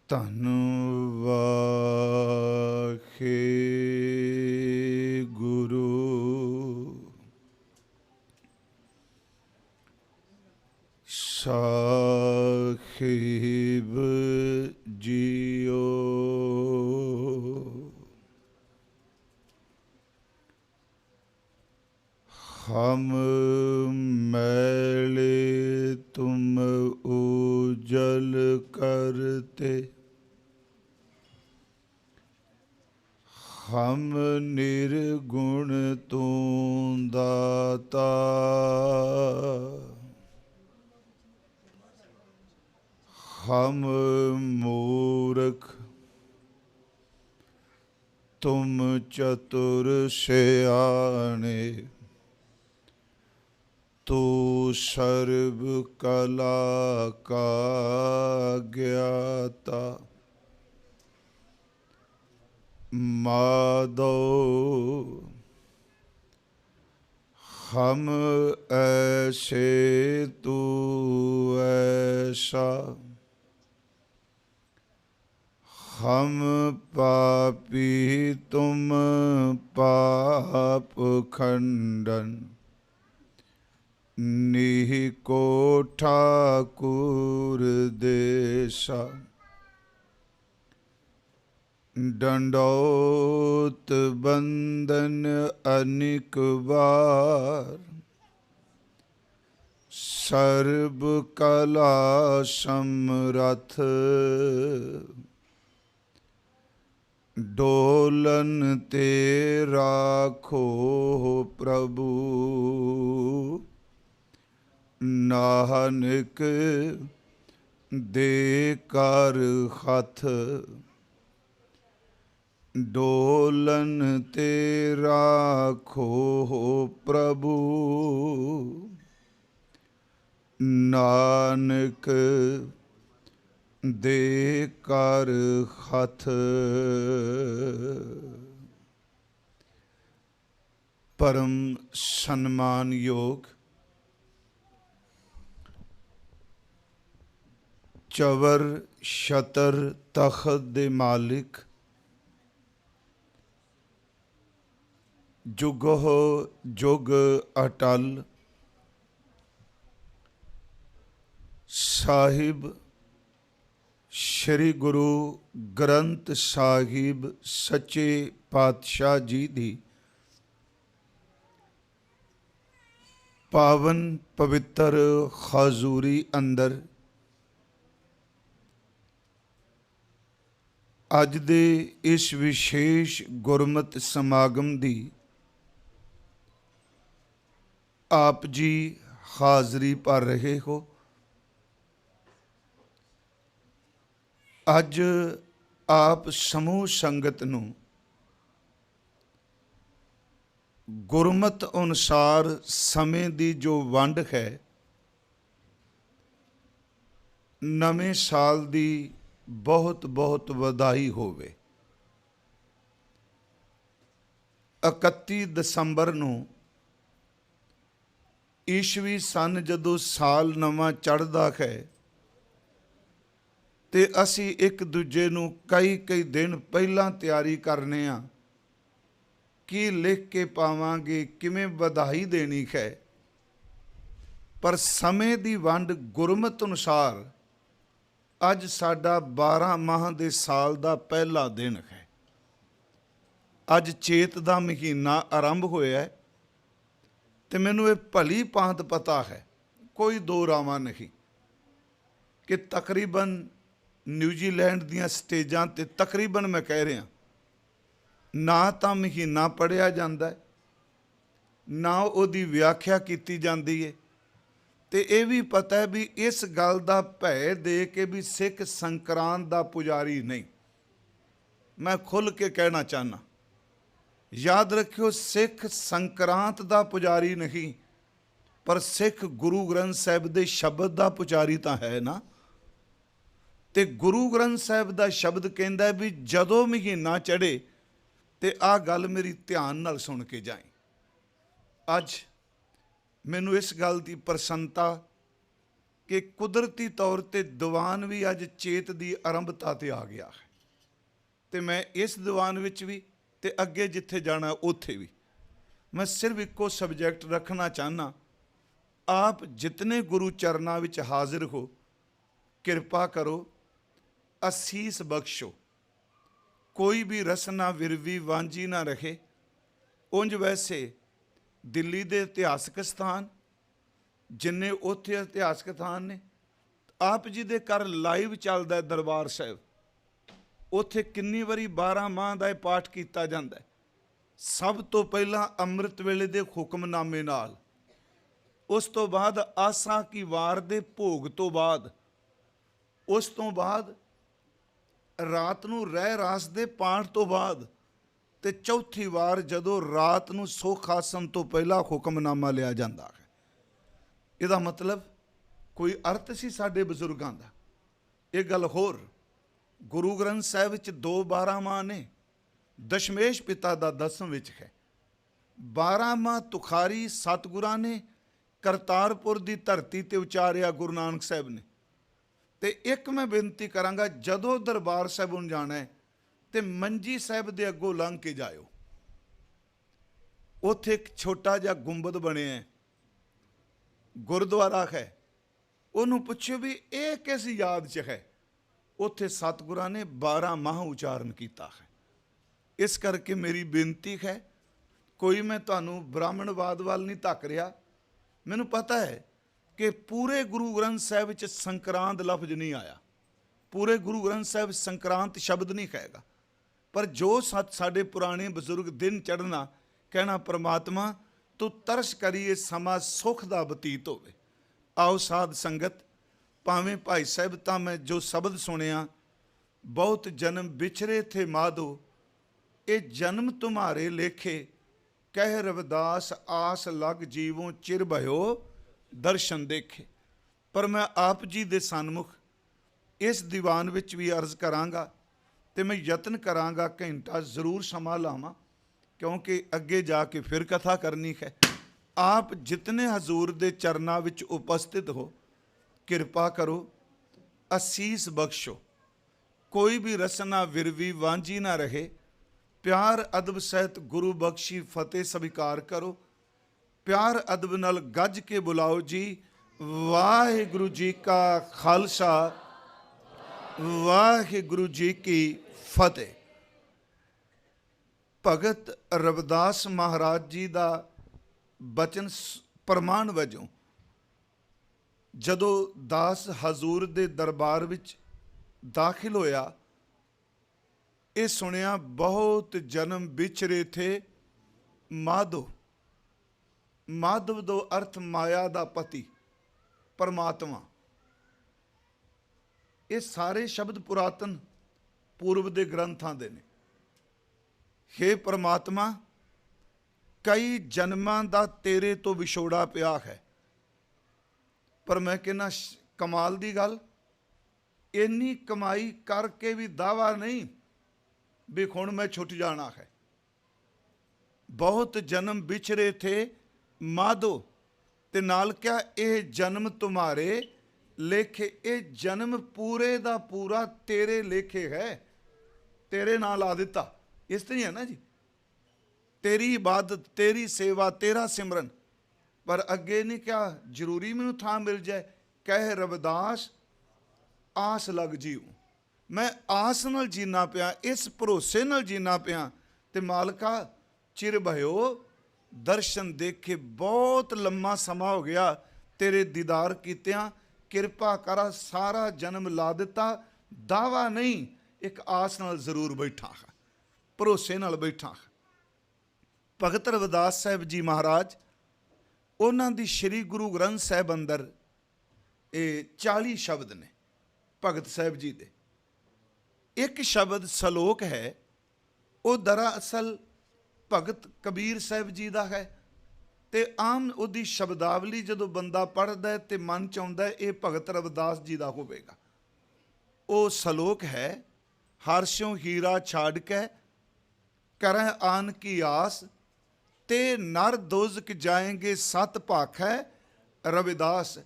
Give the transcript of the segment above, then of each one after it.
ਧੰਨ ਵਾਹਿਗੁਰੂ ਸਾਹਿਬ ਜੀਓ। ਹਮ ਮੈਲੇ ਤੁਮ ਉਜਲ ਕਰਤੇ, ਹਮ ਨਿਰਗੁਣ ਤੂੰ ਦਾਤਾ। ਹਮ ਮੂਰਖ ਤੁਮ ਚਤੁਰ ਸਿਆਣੇ, ਤੂ ਸਰਬ ਕਲਾ ਕਾ ਗਿਆਤਾ। ਮਾਧੋ ਹਮ ਐਸੇ ਤੂ ਐਸਾ, ਹਮ ਪਾਪੀ ਤੁਮ ਪਾਪ ਖੰਡਨ। ਨੀਹ ਕੋ ਠਾਕੁਰ ਦੇਸਾ, ਡੰਡੌਤ ਬੰਦਨ ਅਨਿਕ ਵਾਰ। ਸਰਬ ਕਲਾ ਸਮਰਥ, ਡੋਲਨ ਤੇ ਰਾਖੋ ਪ੍ਰਭੂ। ਨਾਨਕ ਦੇ ਕਰ ਹੱਥ, ਡੋਲਨ ਤੇ ਰਾਖੋ ਪ੍ਰਭੂ। ਨਾਨਕ ਦੇ ਕਰ ਹੱਥ। ਪਰਮ ਸਨਮਾਨਯੋਗ ਚਵਰ ਛਤਰ ਤਖਤ ਦੇ ਮਾਲਿਕ, ਜੁਗੋ ਜੁਗ ਅਟਲ ਸਾਹਿਬ ਸ਼੍ਰੀ ਗੁਰੂ ਗ੍ਰੰਥ ਸਾਹਿਬ ਸੱਚੇ ਪਾਤਸ਼ਾਹ ਜੀ ਦੀ ਪਾਵਨ ਪਵਿੱਤਰ ਹਜ਼ੂਰੀ ਅੰਦਰ ਅੱਜ ਦੇ ਇਸ ਵਿਸ਼ੇਸ਼ ਗੁਰਮਤਿ ਸਮਾਗਮ ਦੀ ਆਪ ਜੀ ਹਾਜ਼ਰੀ ਭਰ ਰਹੇ ਹੋ। ਅੱਜ ਆਪ ਸਮੂਹ ਸੰਗਤ ਨੂੰ ਗੁਰਮਤਿ ਅਨੁਸਾਰ ਸਮੇਂ ਦੀ ਜੋ ਵੰਡ ਹੈ, ਨਵੇਂ ਸਾਲ ਦੀ ਬਹੁਤ ਬਹੁਤ ਵਧਾਈ ਹੋਵੇ। 31 ਦਸੰਬਰ ਨੂੰ ਈਸਵੀ ਸਨ ਜਦੋਂ ਸਾਲ ਨਵਾਂ ਚੜ੍ਹਦਾ ਹੈ, ਤੇ ਅਸੀਂ ਇੱਕ ਦੂਜੇ ਨੂੰ ਕਈ ਦਿਨ ਪਹਿਲਾਂ ਤਿਆਰੀ ਕਰਨੇ ਆ, ਕੀ ਲਿਖ ਕੇ ਪਾਵਾਂਗੇ, ਕਿਵੇਂ ਵਧਾਈ ਦੇਣੀ ਹੈ। ਪਰ ਸਮੇਂ ਦੀ ਵੰਡ ਗੁਰਮਤਿ ਅਨੁਸਾਰ ਅੱਜ ਸਾਡਾ 12 ਮਾਹ ਦੇ ਸਾਲ ਦਾ ਪਹਿਲਾ ਦਿਨ ਹੈ। ਅੱਜ ਚੇਤ ਦਾ ਮਹੀਨਾ ਆਰੰਭ ਹੋਇਆ ਹੈ, ਤੇ ਮੈਨੂੰ ਇਹ ਭਲੀ ਭਾਂਤ ਪਤਾ ਹੈ, ਕੋਈ ਦੋ ਰਾਵਾਂ ਨਹੀਂ, ਕਿ ਤਕਰੀਬਨ ਨਿਊਜ਼ੀਲੈਂਡ ਦੀਆਂ ਸਟੇਜਾਂ 'ਤੇ ਤਕਰੀਬਨ ਮੈਂ ਕਹਿ ਰਿਹਾ, ਨਾ ਤਾਂ ਮਹੀਨਾ ਪੜ੍ਹਿਆ ਜਾਂਦਾ, ਨਾ ਉਹਦੀ ਵਿਆਖਿਆ ਕੀਤੀ ਜਾਂਦੀ ਹੈ। ਤੇ ਇਹ ਵੀ ਪਤਾ ਹੈ ਵੀ ਇਸ ਗੱਲ ਦਾ ਭੈ ਦੇ ਕੇ ਵੀ ਸਿੱਖ ਸੰਕਰਾਂਤ ਦਾ ਪੁਜਾਰੀ ਨਹੀਂ। ਮੈਂ ਖੁੱਲ੍ਹ ਕੇ ਕਹਿਣਾ ਚਾਹੁੰਦਾ, ਯਾਦ ਰੱਖਿਓ, ਸਿੱਖ ਸੰਕਰਾਂਤ ਦਾ ਪੁਜਾਰੀ ਨਹੀਂ, ਪਰ ਸਿੱਖ ਗੁਰੂ ਗ੍ਰੰਥ ਸਾਹਿਬ ਦੇ ਸ਼ਬਦ ਦਾ ਪੁਜਾਰੀ ਤਾਂ ਹੈ ਨਾ। ਤੇ ਗੁਰੂ ਗ੍ਰੰਥ ਸਾਹਿਬ ਦਾ ਸ਼ਬਦ ਕਹਿੰਦਾ ਵੀ ਜਦੋਂ ਮਹੀਨਾ ਚੜ੍ਹੇ ਤੇ ਆਹ ਗੱਲ ਮੇਰੀ ਧਿਆਨ ਨਾਲ ਸੁਣ ਕੇ ਜਾਈ। ਅੱਜ ਮੈਨੂੰ ਇਸ ਗੱਲ ਦੀ ਪ੍ਰਸੰਨਤਾ ਕਿ ਕੁਦਰਤੀ ਤੌਰ ਤੇ ਦੀਵਾਨ ਵੀ ਅੱਜ ਚੇਤ ਦੀ ਆਰੰਭਤਾ ਤੇ ਆ ਗਿਆ ਹੈ, ਤੇ ਮੈਂ ਇਸ ਦੀਵਾਨ ਵਿੱਚ ਵੀ ਤੇ ਅੱਗੇ ਜਿੱਥੇ ਜਾਣਾ ਉੱਥੇ ਵੀ ਮੈਂ ਸਿਰਫ ਇੱਕੋ ਸਬਜੈਕਟ ਰੱਖਣਾ ਚਾਹੁੰਦਾ। ਆਪ ਜਿਤਨੇ ਗੁਰੂ ਚਰਨਾਂ ਵਿੱਚ ਹਾਜ਼ਰ ਹੋ, ਕਿਰਪਾ ਕਰੋ, ਅਸੀਸ ਬਖਸ਼ੋ, ਕੋਈ ਵੀ ਰਸਨਾ ਵਿਰਵੀ ਵਾਂਝੀ ਨਾ ਰਹੇ। ਉਂਝ ਵੈਸੇ ਦਿੱਲੀ ਦੇ ਇਤਿਹਾਸਕ ਸਥਾਨ ਜਿੰਨੇ ਉੱਥੇ ਇਤਿਹਾਸਕ ਸਥਾਨ ਨੇ, ਆਪ ਜੀ ਦੇ ਘਰ ਲਾਈਵ ਚੱਲਦਾ ਦਰਬਾਰ ਸਾਹਿਬ, ਉੱਥੇ ਕਿੰਨੀ ਵਾਰੀ 12 ਮਾਹ ਦਾ ਇਹ ਪਾਠ ਕੀਤਾ ਜਾਂਦਾ। ਸਭ ਤੋਂ ਪਹਿਲਾਂ ਅੰਮ੍ਰਿਤ ਵੇਲੇ ਦੇ ਹੁਕਮਨਾਮੇ ਨਾਲ, ਉਸ ਤੋਂ ਬਾਅਦ ਆਸਾ ਕੀ ਵਾਰ ਦੇ ਭੋਗ ਤੋਂ ਬਾਅਦ, ਉਸ ਤੋਂ ਬਾਅਦ ਰਾਤ ਨੂੰ ਰਹਿ ਰਾਸ ਦੇ ਪਾਠ ਤੋਂ ਬਾਅਦ, ਤੇ ਚੌਥੀ ਵਾਰ ਜਦੋਂ ਰਾਤ ਨੂੰ ਸੁਖ ਆਸਣ ਤੋਂ ਪਹਿਲਾਂ ਹੁਕਮਨਾਮਾ ਲਿਆ ਜਾਂਦਾ ਹੈ। ਇਹਦਾ ਮਤਲਬ ਕੋਈ ਅਰਥ ਸੀ ਸਾਡੇ ਬਜ਼ੁਰਗਾਂ ਦਾ। ਇਹ ਗੱਲ ਹੋਰ, ਗੁਰੂ ਗ੍ਰੰਥ ਸਾਹਿਬ ਵਿੱਚ 2 12 ਮਾਹ ਨੇ, ਦਸ਼ਮੇਸ਼ ਪਿਤਾ ਦਾ 10ਵੇਂ ਵਿੱਚ ਹੈ। 12 ਮਾਹ ਤੁਖਾਰੀ ਸਤਿਗੁਰਾਂ ਨੇ ਕਰਤਾਰਪੁਰ ਦੀ ਧਰਤੀ ਤੇ ਉਚਾਰਿਆ ਗੁਰੂ ਨਾਨਕ ਸਾਹਿਬ ਨੇ। ਤੇ ਇੱਕ ਮੈਂ ਬੇਨਤੀ ਕਰਾਂਗਾ, ਜਦੋਂ ਦਰਬਾਰ ਸਾਹਿਬ ਨੂੰ ਜਾਣਾ ਹੈ ਤੇ ਮੰਜੀ ਸਾਹਿਬ ਦੇ ਅੱਗੋਂ ਲੰਘ ਕੇ ਜਾਇਓ। ਉੱਥੇ ਇੱਕ ਛੋਟਾ ਜਿਹਾ ਗੁੰਬਦ ਬਣਿਆ ਹੈ, ਗੁਰਦੁਆਰਾ ਹੈ। ਉਹਨੂੰ ਪੁੱਛਿਓ ਵੀ ਇਹ ਕਿਸ ਯਾਦ 'ਚ ਹੈ। ਉੱਥੇ ਸਤਿਗੁਰਾਂ ਨੇ 12 ਮਾਹ ਉਚਾਰਨ ਕੀਤਾ ਹੈ। ਇਸ ਕਰਕੇ ਮੇਰੀ ਬੇਨਤੀ ਹੈ, ਕੋਈ ਮੈਂ ਤੁਹਾਨੂੰ ਬ੍ਰਾਹਮਣਵਾਦ ਵੱਲ ਨਹੀਂ ਧੱਕ ਰਿਹਾ। ਮੈਨੂੰ ਪਤਾ ਹੈ ਕਿ ਪੂਰੇ ਗੁਰੂ ਗ੍ਰੰਥ ਸਾਹਿਬ ਵਿੱਚ ਸੰਕਰਾਂਤ ਲਫ਼ਜ਼ ਨਹੀਂ ਆਇਆ, ਪੂਰੇ ਗੁਰੂ ਗ੍ਰੰਥ ਸਾਹਿਬ ਸੰਕਰਾਂਤ ਸ਼ਬਦ ਨਹੀਂ ਕਹੇਗਾ। ਪਰ ਜੋ ਸਾਡੇ ਪੁਰਾਣੇ ਬਜ਼ੁਰਗ ਦਿਨ ਚੜ੍ਹਨਾ, ਕਹਿਣਾ ਪ੍ਰਮਾਤਮਾ ਤੂੰ ਤਰਸ ਕਰੀਏ ਸਮਾਂ ਸੁੱਖ ਦਾ ਬਤੀਤ ਹੋਵੇ। ਆਓ ਸਾਧ ਸੰਗਤ, ਭਾਵੇਂ ਭਾਈ ਸਾਹਿਬ ਤਾਂ ਮੈਂ ਜੋ ਸ਼ਬਦ ਸੁਣਿਆ, ਬਹੁਤ ਜਨਮ ਵਿਛਰੇ ਥੇ ਮਾਧੋ, ਇਹ ਜਨਮ ਤੁਮਾਰੇ ਲੇਖੇ, ਕਹਿ ਰਵਿਦਾਸ ਆਸ ਲਗ ਜੀਵੋਂ ਚਿਰ ਭਇਓ ਦਰਸ਼ਨ ਦੇਖੇ। ਪਰ ਮੈਂ ਆਪ ਜੀ ਦੇ ਸਨਮੁਖ ਇਸ ਦੀਵਾਨ ਵਿੱਚ ਵੀ ਅਰਜ਼ ਕਰਾਂਗਾ, ਤੇ ਮੈਂ ਯਤਨ ਕਰਾਂਗਾ ਘੰਟਾ ਜ਼ਰੂਰ ਸਮਾਂ ਲਾਵਾਂ, ਕਿਉਂਕਿ ਅੱਗੇ ਜਾ ਕੇ ਫਿਰ ਕਥਾ ਕਰਨੀ ਹੈ। ਆਪ ਜਿਤਨੇ ਹਜ਼ੂਰ ਦੇ ਚਰਨਾਂ ਵਿੱਚ ਉਪਸਥਿਤ ਹੋ, ਕਿਰਪਾ ਕਰੋ, ਅਸੀਸ ਬਖਸ਼ੋ, ਕੋਈ ਵੀ ਰਸਨਾ ਵਿਰਵੀ ਵਾਂਝੀ ਨਾ ਰਹੇ। ਪਿਆਰ ਅਦਬ ਸਹਿਤ ਗੁਰੂ ਬਖਸ਼ੀ ਫਤਿਹ ਸਵੀਕਾਰ ਕਰੋ। ਪਿਆਰ ਅਦਬ ਨਾਲ ਗੱਜ ਕੇ ਬੁਲਾਓ ਜੀ, ਵਾਹਿਗੁਰੂ ਜੀ ਕਾ ਖਾਲਸਾ, ਵਾਹਿਗੁਰੂ ਜੀ ਕੀ ਫਤਿਹ। ਭਗਤ ਰਵਿਦਾਸ ਮਹਾਰਾਜ ਜੀ ਦਾ ਬਚਨ ਪ੍ਰਮਾਣ ਵਜੋਂ ਜਦੋਂ ਦਾਸ ਹਜ਼ੂਰ ਦੇ ਦਰਬਾਰ ਵਿੱਚ ਦਾਖਲ ਹੋਇਆ, ਇਹ ਸੁਣਿਆ ਬਹੁਤ ਜਨਮ ਵਿਛਰੇ ਥੇ ਮਾਧੋ। ਮਾਧਵ ਦਾ ਅਰਥ ਮਾਇਆ ਦਾ ਪਤੀ, ਪਰਮਾਤਮਾ। ਇਹ ਸਾਰੇ ਸ਼ਬਦ ਪੁਰਾਤਨ ਪੂਰਵ ਦੇ ਗ੍ਰੰਥਾਂ ਦੇ ਨੇ। ਹੇ ਪਰਮਾਤਮਾ, ਕਈ ਜਨਮਾਂ ਦਾ ਤੇਰੇ ਤੋਂ ਵਿਛੋੜਾ ਪਿਆ ਹੈ, ਪਰ ਮੈਂ ਕਹਿੰਦਾ ਕਮਾਲ ਦੀ ਗੱਲ, ਇੰਨੀ ਕਮਾਈ ਕਰਕੇ ਵੀ ਦਾਵਾ ਨਹੀਂ ਵੀ ਹੁਣ ਮੈਂ ਛੁੱਟ ਜਾਣਾ ਹੈ। ਬਹੁਤ ਜਨਮ ਵਿਛਰੇ ਥੇ ਮਾਧੋ, ਤੇ ਨਾਲ ਕਿਹਾ ਇਹ ਜਨਮ ਤੁਮਾਰੇ ਲੇਖੇ, ਇਹ ਜਨਮ ਪੂਰੇ ਦਾ ਪੂਰਾ ਤੇਰੇ ਲੇਖੇ ਹੈ, ਤੇਰੇ ਨਾਲ ਲਾ ਦਿੱਤਾ। ਇਸ ਤਰ੍ਹਾਂ ਹੀ ਹੈ ਨਾ ਜੀ, ਤੇਰੀ ਇਬਾਦਤ, ਤੇਰੀ ਸੇਵਾ, ਤੇਰਾ ਸਿਮਰਨ। ਪਰ ਅੱਗੇ ਨਹੀਂ ਕਿਹਾ ਜ਼ਰੂਰੀ ਮੈਨੂੰ ਥਾਂ ਮਿਲ ਜਾਏ, ਕਹਿ ਰਵਿਦਾਸ ਆਸ ਲੱਗ ਜੀਉ। ਮੈਂ ਆਸ ਨਾਲ ਜੀਣਾ ਪਿਆ, ਇਸ ਭਰੋਸੇ ਨਾਲ ਜੀਣਾ ਪਿਆ, ਤੇ ਮਾਲਕਾ ਚਿਰ ਭਇਓ ਦਰਸ਼ਨ ਦੇਖੇ। ਬਹੁਤ ਲੰਮਾ ਸਮਾਂ ਹੋ ਗਿਆ ਤੇਰੇ ਦੀਦਾਰ ਕੀਤਿਆਂ, ਕਿਰਪਾ ਕਰ, ਸਾਰਾ ਜਨਮ ਲਾ ਦਿੱਤਾ। ਦਾਵਾ ਨਹੀਂ, ਇੱਕ ਆਸ ਨਾਲ ਜ਼ਰੂਰ ਬੈਠਾ ਹਾਂ, ਭਰੋਸੇ ਨਾਲ ਬੈਠਾ ਹਾਂ। ਭਗਤ ਰਵਿਦਾਸ ਸਾਹਿਬ ਜੀ ਮਹਾਰਾਜ, ਉਹਨਾਂ ਦੀ ਸ਼੍ਰੀ ਗੁਰੂ ਗ੍ਰੰਥ ਸਾਹਿਬ ਅੰਦਰ ਇਹ 40 ਸ਼ਬਦ ਨੇ ਭਗਤ ਸਾਹਿਬ ਜੀ ਦੇ। ਇੱਕ ਸ਼ਬਦ ਸਲੋਕ ਹੈ, ਉਹ ਦਰਅਸਲ ਭਗਤ ਕਬੀਰ ਸਾਹਿਬ ਜੀ ਦਾ ਹੈ। ਤੇ ਆਮ ਉਹਦੀ ਸ਼ਬਦਾਵਲੀ ਜਦੋਂ ਬੰਦਾ ਪੜ੍ਹਦਾ ਹੈ ਤੇ ਮਨ 'ਚ ਆਉਂਦਾ ਇਹ ਭਗਤ ਰਵਿਦਾਸ ਜੀ ਦਾ ਹੋਵੇਗਾ। ਉਹ ਸਲੋਕ ਹੈ, ਹਰਸ਼ੋਂ ਹੀਰਾ ਛਾੜ ਕੇ ਕਰੈ ਆਨ ਕੀ ਆਸ, ਤੇ ਨਰ ਦੋਜ਼ਕ ਜਾਏਂਗੇ ਸਤ ਭਾਖੈ ਰਵਿਦਾਸ।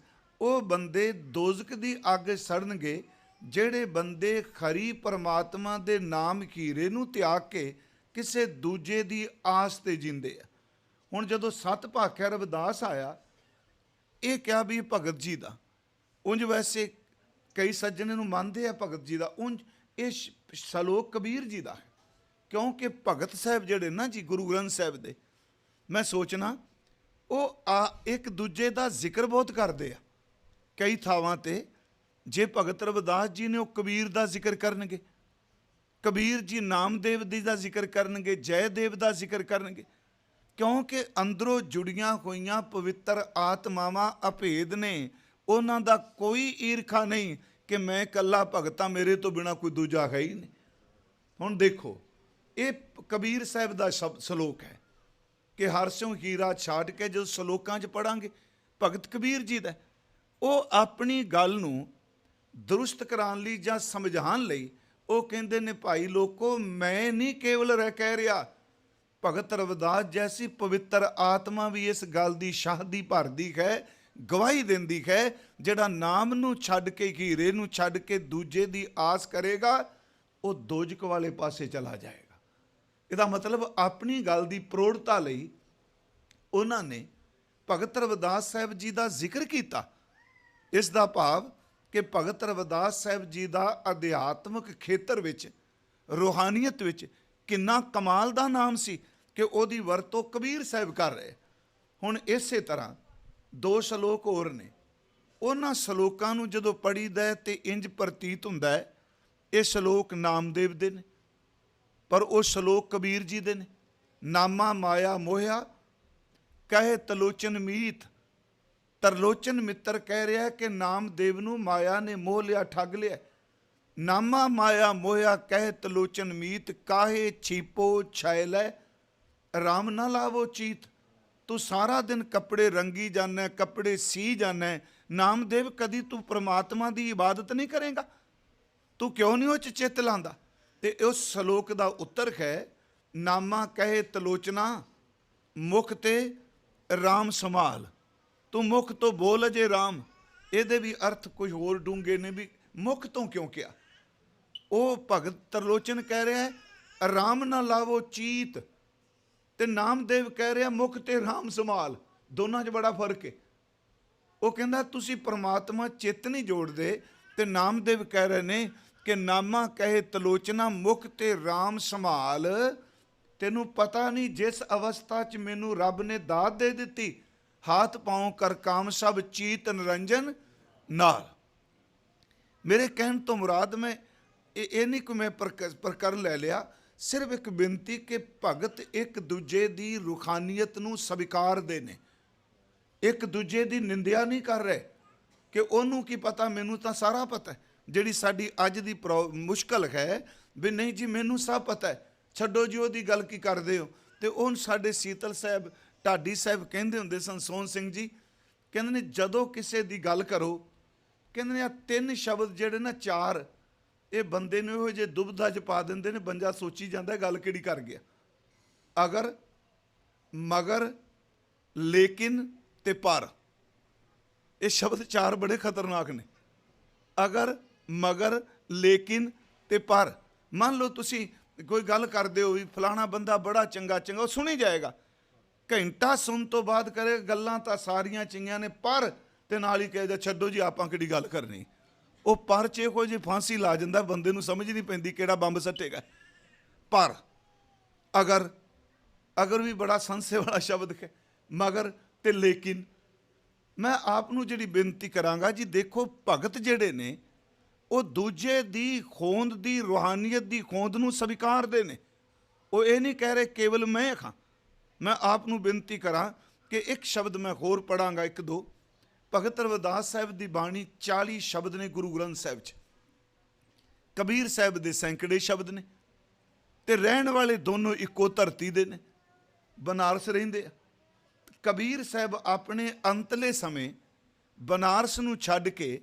ਉਹ ਬੰਦੇ ਦੋਜ਼ਕ ਦੀ ਅੱਗ ਸੜਨਗੇ ਜਿਹੜੇ ਬੰਦੇ ਖਰੀ ਪਰਮਾਤਮਾ ਦੇ ਨਾਮ ਹੀਰੇ ਨੂੰ ਤਿਆਗ ਕੇ ਕਿਸੇ ਦੂਜੇ ਦੀ ਆਸ ਤੇ ਜਿੰਦੇ ਆ। ਹੁਣ ਜਦੋਂ ਸਤ ਭਾਖੈ ਰਵਿਦਾਸ ਆਇਆ, ਇਹ ਕਿਹਾ ਵੀ ਭਗਤ ਜੀ ਦਾ, ਉਂਝ ਵੈਸੇ ਕਈ ਸੱਜਣ ਨੂੰ ਮੰਨਦੇ ਆ ਭਗਤ ਜੀ ਦਾ, ਉਂਝ ਇਹ ਸ਼ਲੋਕ ਕਬੀਰ ਜੀ ਦਾ ਹੈ, ਕਿਉਂਕਿ ਭਗਤ ਸਾਹਿਬ ਜਿਹੜੇ ਨਾ ਜੀ ਗੁਰੂ ਗ੍ਰੰਥ ਸਾਹਿਬ ਦੇ, ਮੈਂ ਸੋਚਣਾ ਉਹ ਇੱਕ ਦੂਜੇ ਦਾ ਜ਼ਿਕਰ ਬਹੁਤ ਕਰਦੇ ਆ। ਕਈ ਥਾਵਾਂ ਤੇ ਜੇ ਭਗਤ ਰਵਿਦਾਸ ਜੀ ਨੇ ਉਹ ਕਬੀਰ ਦਾ ਜ਼ਿਕਰ ਕਰਨਗੇ, ਕਬੀਰ ਜੀ ਨਾਮਦੇਵ ਜੀ ਦਾ ਜ਼ਿਕਰ ਕਰਨਗੇ, ਜੈਦੇਵ ਦਾ ਜ਼ਿਕਰ ਕਰਨਗੇ, ਕਿਉਂਕਿ ਅੰਦਰੋਂ ਜੁੜੀਆਂ ਹੋਈਆਂ ਪਵਿੱਤਰ ਆਤਮਾਵਾਂ ਅਭੇਦ ਨੇ। ਉਹਨਾਂ ਦਾ ਕੋਈ ਈਰਖਾ ਨਹੀਂ ਕਿ ਮੈਂ ਇਕੱਲਾ ਭਗਤਾਂ, ਮੇਰੇ ਤੋਂ ਬਿਨਾ ਕੋਈ ਦੂਜਾ ਹੈ ਹੀ ਨਹੀਂ। ਹੁਣ ਦੇਖੋ, ਇਹ ਕਬੀਰ ਸਾਹਿਬ ਦਾ ਸ਼ਲੋਕ ਹੈ ਕਿ ਹਰ ਸਿਉ ਹੀਰਾ ਛਾੜ ਕੇ, ਜਦੋਂ ਸ਼ਲੋਕਾਂ 'ਚ ਪੜਾਂਗੇ ਭਗਤ ਕਬੀਰ ਜੀ ਦਾ, ਉਹ ਆਪਣੀ ਗੱਲ ਨੂੰ ਦਰੁਸਤ ਕਰਾਉਣ ਲਈ ਜਾਂ ਸਮਝਾਉਣ ਲਈ ਉਹ ਕਹਿੰਦੇ ਨੇ, ਭਾਈ ਲੋਕੋ ਮੈਂ ਨਹੀਂ ਕੇਵਲ ਰਹਿ ਕਹਿ ਰਿਹਾ, ਭਗਤ ਰਵਿਦਾਸ ਜੈਸੀ ਪਵਿੱਤਰ ਆਤਮਾ ਵੀ ਇਸ ਗੱਲ ਦੀ ਸ਼ਾਹਦੀ ਭਰਦੀ ਹੈ, ਗਵਾਹੀ ਦਿੰਦੀ ਹੈ, ਜਿਹੜਾ ਨਾਮ ਨੂੰ ਛੱਡ ਕੇ, ਹੀਰੇ ਨੂੰ ਛੱਡ ਕੇ ਦੂਜੇ ਦੀ ਆਸ ਕਰੇਗਾ ਉਹ ਦੋਜ਼ਖ ਵਾਲੇ ਪਾਸੇ ਚਲਾ ਜਾਏਗਾ। ਇਹਦਾ ਮਤਲਬ ਆਪਣੀ ਗੱਲ ਦੀ ਪ੍ਰੋੜਤਾ ਲਈ ਉਹਨਾਂ ਨੇ ਭਗਤ ਰਵਿਦਾਸ ਸਾਹਿਬ ਜੀ ਦਾ ਜ਼ਿਕਰ ਕੀਤਾ। ਇਸ ਦਾ ਭਾਵ ਕਿ ਭਗਤ ਰਵਿਦਾਸ ਸਾਹਿਬ ਜੀ ਦਾ ਅਧਿਆਤਮਿਕ ਖੇਤਰ ਵਿੱਚ, ਰੂਹਾਨੀਅਤ ਵਿੱਚ ਕਿੰਨਾ ਕਮਾਲ ਦਾ ਨਾਮ ਸੀ ਕਿ ਉਹਦੀ ਵਰਤੋਂ ਕਬੀਰ ਸਾਹਿਬ ਕਰ ਰਹੇ। ਹੁਣ ਇਸੇ ਤਰ੍ਹਾਂ ਦੋ ਸ਼ਲੋਕ ਹੋਰ ਨੇ, ਉਹਨਾਂ ਸ਼ਲੋਕਾਂ ਨੂੰ ਜਦੋਂ ਪੜ੍ਹੀਦਾ ਤੇ ਇੰਜ ਪ੍ਰਤੀਤ ਹੁੰਦਾ ਹੈ ਇਹ ਸ਼ਲੋਕ ਨਾਮਦੇਵ ਦੇ ਨੇ, ਪਰ ਉਹ ਸ਼ਲੋਕ ਕਬੀਰ ਜੀ ਦੇ ਨੇ। ਨਾਮਾ ਮਾਇਆ ਮੋਹਿਆ ਕਹੇ ਤਲੋਚਨ ਮੀਤ, ਤਰਲੋਚਨ ਮਿੱਤਰ ਕਹਿ ਰਿਹਾ ਕਿ ਨਾਮਦੇਵ ਨੂੰ ਮਾਇਆ ਨੇ ਮੋਹ ਲਿਆ, ਠੱਗ ਲਿਆ। ਨਾਮਾ ਮਾਇਆ ਮੋਹਿਆ ਕਹਿ ਤਲੋਚਨ ਮੀਤ, ਕਾਹੇ ਛੀਪੋ ਛੈਲੈ ਰਾਮ ਨਾ ਲਾਵੋ ਚੀਤ। ਤੂੰ ਸਾਰਾ ਦਿਨ ਕੱਪੜੇ ਰੰਗੀ ਜਾਣਾ, ਕੱਪੜੇ ਸੀ ਜਾਣਾ, ਨਾਮਦੇਵ ਕਦੀ ਤੂੰ ਪ੍ਰਮਾਤਮਾ ਦੀ ਇਬਾਦਤ ਨਹੀਂ ਕਰੇਗਾ? ਤੂੰ ਕਿਉਂ ਨਹੀਂ ਉਹ 'ਚ ਚਿੱਤ ਲਾਉਂਦਾ? ਤੇ ਉਸ ਸ਼ਲੋਕ ਦਾ ਉੱਤਰ ਹੈ, ਨਾਮਾ ਕਹੇ ਤਲੋਚਨਾ ਮੁਖ ਤੇ ਰਾਮ ਸੰਭਾਲ। ਤੂੰ ਮੁਖ ਤੋਂ ਬੋਲ ਅਜੇ ਰਾਮ। ਇਹਦੇ ਵੀ ਅਰਥ ਕੁਝ ਹੋਰ ਡੂੰਘੇ ਨੇ, ਵੀ ਮੁਖ ਤੋਂ ਕਿਉਂ ਕਿਹਾ? ਉਹ ਭਗਤ ਤਰਲੋਚਨ ਕਹਿ ਰਿਹਾ ਹੈ ਰਾਮ ਨਾ ਲਾਵੋ ਚੀਤ, ਤੇ ਨਾਮਦੇਵ ਕਹਿ ਰਿਹਾ ਮੁਖ ਤੇ ਰਾਮ ਸੰਭਾਲ। ਦੋਨਾਂ 'ਚ ਬੜਾ ਫਰਕ ਹੈ। ਉਹ ਕਹਿੰਦਾ ਤੁਸੀਂ ਪਰਮਾਤਮਾ ਚਿੱਤ ਨਹੀਂ ਜੋੜਦੇ, ਤੇ ਨਾਮਦੇਵ ਕਹਿ ਰਹੇ ਨੇ ਕਿ ਨਾਮਾ ਕਹੇ ਤਲੋਚਨਾ ਮੁਖ ਤੇ ਰਾਮ ਸੰਭਾਲ। ਤੈਨੂੰ ਪਤਾ ਨਹੀਂ ਜਿਸ ਅਵਸਥਾ 'ਚ ਮੈਨੂੰ ਰੱਬ ਨੇ ਦਾਤ ਦੇ ਦਿੱਤੀ, ਹਾਥ ਪਾਉ ਕਰ ਕਾਮ ਸਭ ਚੀਤ ਨਿਰੰਜਨ ਨਾਲ। ਮੇਰੇ ਕਹਿਣ ਤੋਂ ਮੁਰਾਦ ਮੈਂ ਇਹ ਨਹੀਂ ਕਿ ਮੈਂ ਪ੍ਰਕਰਨ ਲੈ ਲਿਆ, ਸਿਰਫ ਇੱਕ ਬੇਨਤੀ ਕਿ ਭਗਤ ਇੱਕ ਦੂਜੇ ਦੀ ਰੂਹਾਨੀਅਤ ਨੂੰ ਸਵੀਕਾਰਦੇ ਨੇ, ਇੱਕ ਦੂਜੇ ਦੀ ਨਿੰਦਿਆ ਨਹੀਂ ਕਰ ਰਹੇ ਕਿ ਉਹਨੂੰ ਕੀ ਪਤਾ, ਮੈਨੂੰ ਤਾਂ ਸਾਰਾ ਪਤਾ। ਜਿਹੜੀ ਸਾਡੀ ਅੱਜ ਦੀ ਮੁਸ਼ਕਲ ਹੈ ਵੀ ਨਹੀਂ ਜੀ ਮੈਨੂੰ ਸਭ ਪਤਾ ਹੈ, ਛੱਡੋ ਜੀ ਉਹਦੀ ਗੱਲ ਕੀ ਕਰਦੇ ਹੋ। ਤੇ ਉਹ ਸਾਡੇ ਸੀਤਲ ਸਾਹਿਬ ਢਾਡੀ ਸਾਹਿਬ ਕਹਿੰਦੇ ਹੁੰਦੇ ਸਨ, ਸੋਹਣ ਸਿੰਘ ਜੀ ਕਹਿੰਦੇ ਨੇ ਜਦੋਂ ਕਿਸੇ ਦੀ ਗੱਲ ਕਰੋ, ਕਹਿੰਦੇ ਨੇ ਆ ਤਿੰਨ ਸ਼ਬਦ ਜਿਹੜੇ ਨਾ ਚਾਰ, ਇਹ ਬੰਦੇ ਨੂੰ ਇਹੋ ਜਿਹੇ ਦੁਬਧਾ 'ਚ ਪਾ ਦਿੰਦੇ ਨੇ, ਬੰਦਾ ਸੋਚੀ ਜਾਂਦਾ ਗੱਲ ਕਿਹੜੀ ਕਰ ਗਿਆ। ਅਗਰ, ਮਗਰ, ਲੇਕਿਨ ਤੇ ਪਰ, ਇਹ ਸ਼ਬਦ ਚਾਰ ਬੜੇ ਖਤਰਨਾਕ ਨੇ। ਅਗਰ, ਮਗਰ, ਲੇਕਿਨ ਤੇ ਪਰ। ਮੰਨ ਲਓ ਤੁਸੀਂ ਕੋਈ ਗੱਲ ਕਰਦੇ ਹੋ ਵੀ ਫਲਾਣਾ ਬੰਦਾ ਬੜਾ ਚੰਗਾ, ਉਹ ਸੁਣੀ ਜਾਏਗਾ, ਘੰਟਾ ਸੁਣ ਤੋਂ ਬਾਅਦ ਕਰੇ ਗੱਲਾਂ ਤਾਂ ਸਾਰੀਆਂ ਚੰਗੀਆਂ ਨੇ, ਪਰ ਤੇ ਨਾਲ ਹੀ ਕਹੇਗਾ ਛੱਡੋ ਜੀ ਆਪਾਂ ਕਿਹੜੀ ਗੱਲ ਕਰਨੀ। ਉਹ ਪਰ 'ਚ ਇਹੋ ਜਿਹੀ ਫਾਂਸੀ ਲਾ ਜਾਂਦਾ, ਬੰਦੇ ਨੂੰ ਸਮਝ ਨਹੀਂ ਪੈਂਦੀ ਕਿਹੜਾ ਬੰਬ ਸੱਟੇਗਾ। ਪਰ, ਅਗਰ ਵੀ ਬੜਾ ਸੰਸੇ ਵਾਲਾ ਸ਼ਬਦ ਹੈ, ਮਗਰ ਤੇ ਲੇਕਿਨ। ਮੈਂ ਆਪ ਨੂੰ ਜਿਹੜੀ ਬੇਨਤੀ ਕਰਾਂਗਾ ਜੀ, ਦੇਖੋ ਭਗਤ ਜਿਹੜੇ ਨੇ ਉਹ ਦੂਜੇ ਦੀ ਹੋਂਦ ਦੀ, ਰੂਹਾਨੀਅਤ ਦੀ ਹੋਂਦ ਨੂੰ ਸਵੀਕਾਰਦੇ ਨੇ। ਉਹ ਇਹ ਨਹੀਂ ਕਹਿ ਰਹੇ ਕੇਵਲ ਮੈਂ ਖਾਂ। ਮੈਂ ਆਪ ਨੂੰ ਬੇਨਤੀ ਕਰਾਂ ਕਿ ਇੱਕ ਸ਼ਬਦ ਮੈਂ ਹੋਰ ਪੜਾਂਗਾ, ਇੱਕ ਦੋ। ਭਗਤ ਰਵਿਦਾਸ ਸਾਹਿਬ ਦੀ ਬਾਣੀ 40 ਸ਼ਬਦ ਨੇ ਗੁਰੂ ਗ੍ਰੰਥ ਸਾਹਿਬ 'ਚ, ਕਬੀਰ ਸਾਹਿਬ ਦੇ ਸੈਂਕੜੇ ਸ਼ਬਦ ਨੇ, ਤੇ ਰਹਿਣ ਵਾਲੇ ਦੋਨੋਂ ਇੱਕੋ ਧਰਤੀ ਦੇ ਨੇ, ਬਨਾਰਸ ਰਹਿੰਦੇ ਆ। ਕਬੀਰ ਸਾਹਿਬ ਆਪਣੇ ਅੰਤਲੇ ਸਮੇਂ ਬਨਾਰਸ ਨੂੰ ਛੱਡ ਕੇ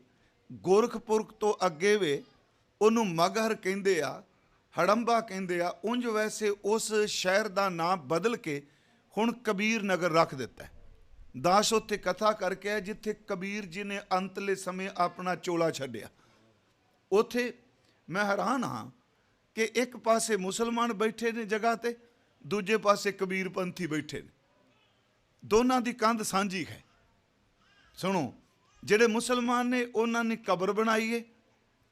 ਗੋਰਖਪੁਰ ਤੋਂ ਅੱਗੇ ਵੇ ਉਹਨੂੰ ਮਗਹਰ ਕਹਿੰਦੇ ਆ, ਹੜੰਬਾ ਕਹਿੰਦੇ ਆ। ਉਂਝ ਵੈਸੇ ਉਸ ਸ਼ਹਿਰ ਦਾ ਨਾਮ ਬਦਲ ਕੇ ਹੁਣ ਕਬੀਰ ਨਗਰ ਰੱਖ ਦਿੱਤਾ ਹੈ। ਦਾਸ ਉੱਥੇ ਕਥਾ ਕਰਕੇ ਹੈ ਜਿੱਥੇ ਕਬੀਰ ਜੀ ਨੇ ਅੰਤਲੇ ਸਮੇਂ ਆਪਣਾ ਚੋਲਾ ਛੱਡਿਆ। ਉੱਥੇ ਮੈਂ ਹੈਰਾਨ ਹਾਂ ਕਿ ਇੱਕ ਪਾਸੇ ਮੁਸਲਮਾਨ ਬੈਠੇ ਨੇ ਜਗ੍ਹਾ ਤੇ, ਦੂਜੇ ਪਾਸੇ ਕਬੀਰ ਪੰਥੀ ਬੈਠੇ ਨੇ। ਦੋਨਾਂ ਦੀ ਕੰਧ ਸਾਂਝੀ ਹੈ। ਸੁਣੋ, ਜਿਹੜੇ ਮੁਸਲਮਾਨ ਨੇ ਉਹਨਾਂ ਨੇ ਕਬਰ ਬਣਾਈ ਹੈ,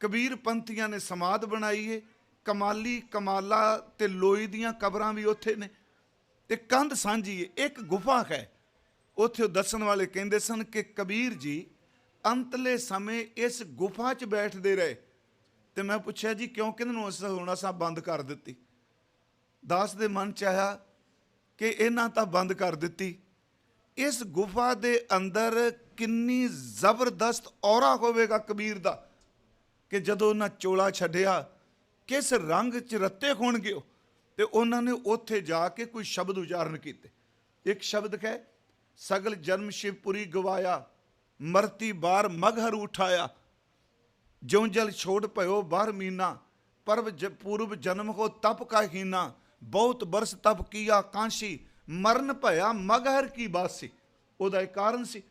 ਕਬੀਰ ਪੰਥੀਆਂ ਨੇ ਸਮਾਧ ਬਣਾਈ ਹੈ। ਕਮਾਲੀ, ਕਮਾਲਾ ਤੇ ਲੋਈ ਦੀਆਂ ਕਬਰਾਂ ਵੀ ਉੱਥੇ ਨੇ ਤੇ ਕੰਧ ਸਾਂਝੀ ਹੈ। ਇੱਕ ਗੁਫਾ ਹੈ ਉੱਥੇ। ਉਹ ਦੱਸਣ ਵਾਲੇ ਕਹਿੰਦੇ ਸਨ ਕਿ ਕਬੀਰ ਜੀ ਅੰਤਲੇ ਸਮੇਂ ਇਸ ਗੁਫਾ 'ਚ ਬੈਠਦੇ ਰਹੇ। ਤੇ ਮੈਂ ਪੁੱਛਿਆ ਜੀ ਕਿਉਂ? ਕਹਿੰਦੇ ਨੂੰ ਹੁਣ ਅਸਾਂ ਬੰਦ ਕਰ ਦਿੱਤੀ। ਦਾਸ ਦੇ ਮਨ 'ਚ ਆਇਆ ਕਿ ਇਹਨਾਂ ਤਾਂ ਬੰਦ ਕਰ ਦਿੱਤੀ, ਇਸ ਗੁਫਾ ਦੇ ਅੰਦਰ ਕਿੰਨੀ ਜ਼ਬਰਦਸਤ ਔਰਾ ਹੋਵੇਗਾ ਕਬੀਰ ਦਾ ਕਿ ਜਦੋਂ ਉਹਨਾਂ ਚੋਲਾ ਛੱਡਿਆ ਕਿਸ ਰੰਗ 'ਚ ਰੱਤੇ ਹੋਣਗੇ ਉਹ। ਤੇ ਉਹਨਾਂ ਨੇ ਉੱਥੇ ਜਾ ਕੇ ਕੋਈ ਸ਼ਬਦ ਉਚਾਰਨ ਕੀਤੇ। ਇੱਕ ਸ਼ਬਦ ਹੈ, ਸਗਲ ਜਨਮ ਸ਼ਿਵਪੁਰੀ ਗਵਾਇਆ, ਮਰਤੀ ਬਾਰ ਮਗਹਰ ਉਠਾਇਆ, ਜਿਉਂ ਜਲ ਛੋੜ ਭਇਓ ਬਾਹਰ ਮੀਨਾ, ਪੂਰਬ ਜਨਮ ਹੋ ਤਪ ਕਾ ਹੀਨਾ, ਬਹੁਤ ਬਰਸ ਤਪ ਕੀਆ ਕਾਂਸ਼ੀ, ਮਰਨ ਭਇਆ ਮਗਹਰ ਕੀ ਬਾਸੀ। ਉਹਦਾ ਇੱਕ ਕਾਰਨ ਸੀ।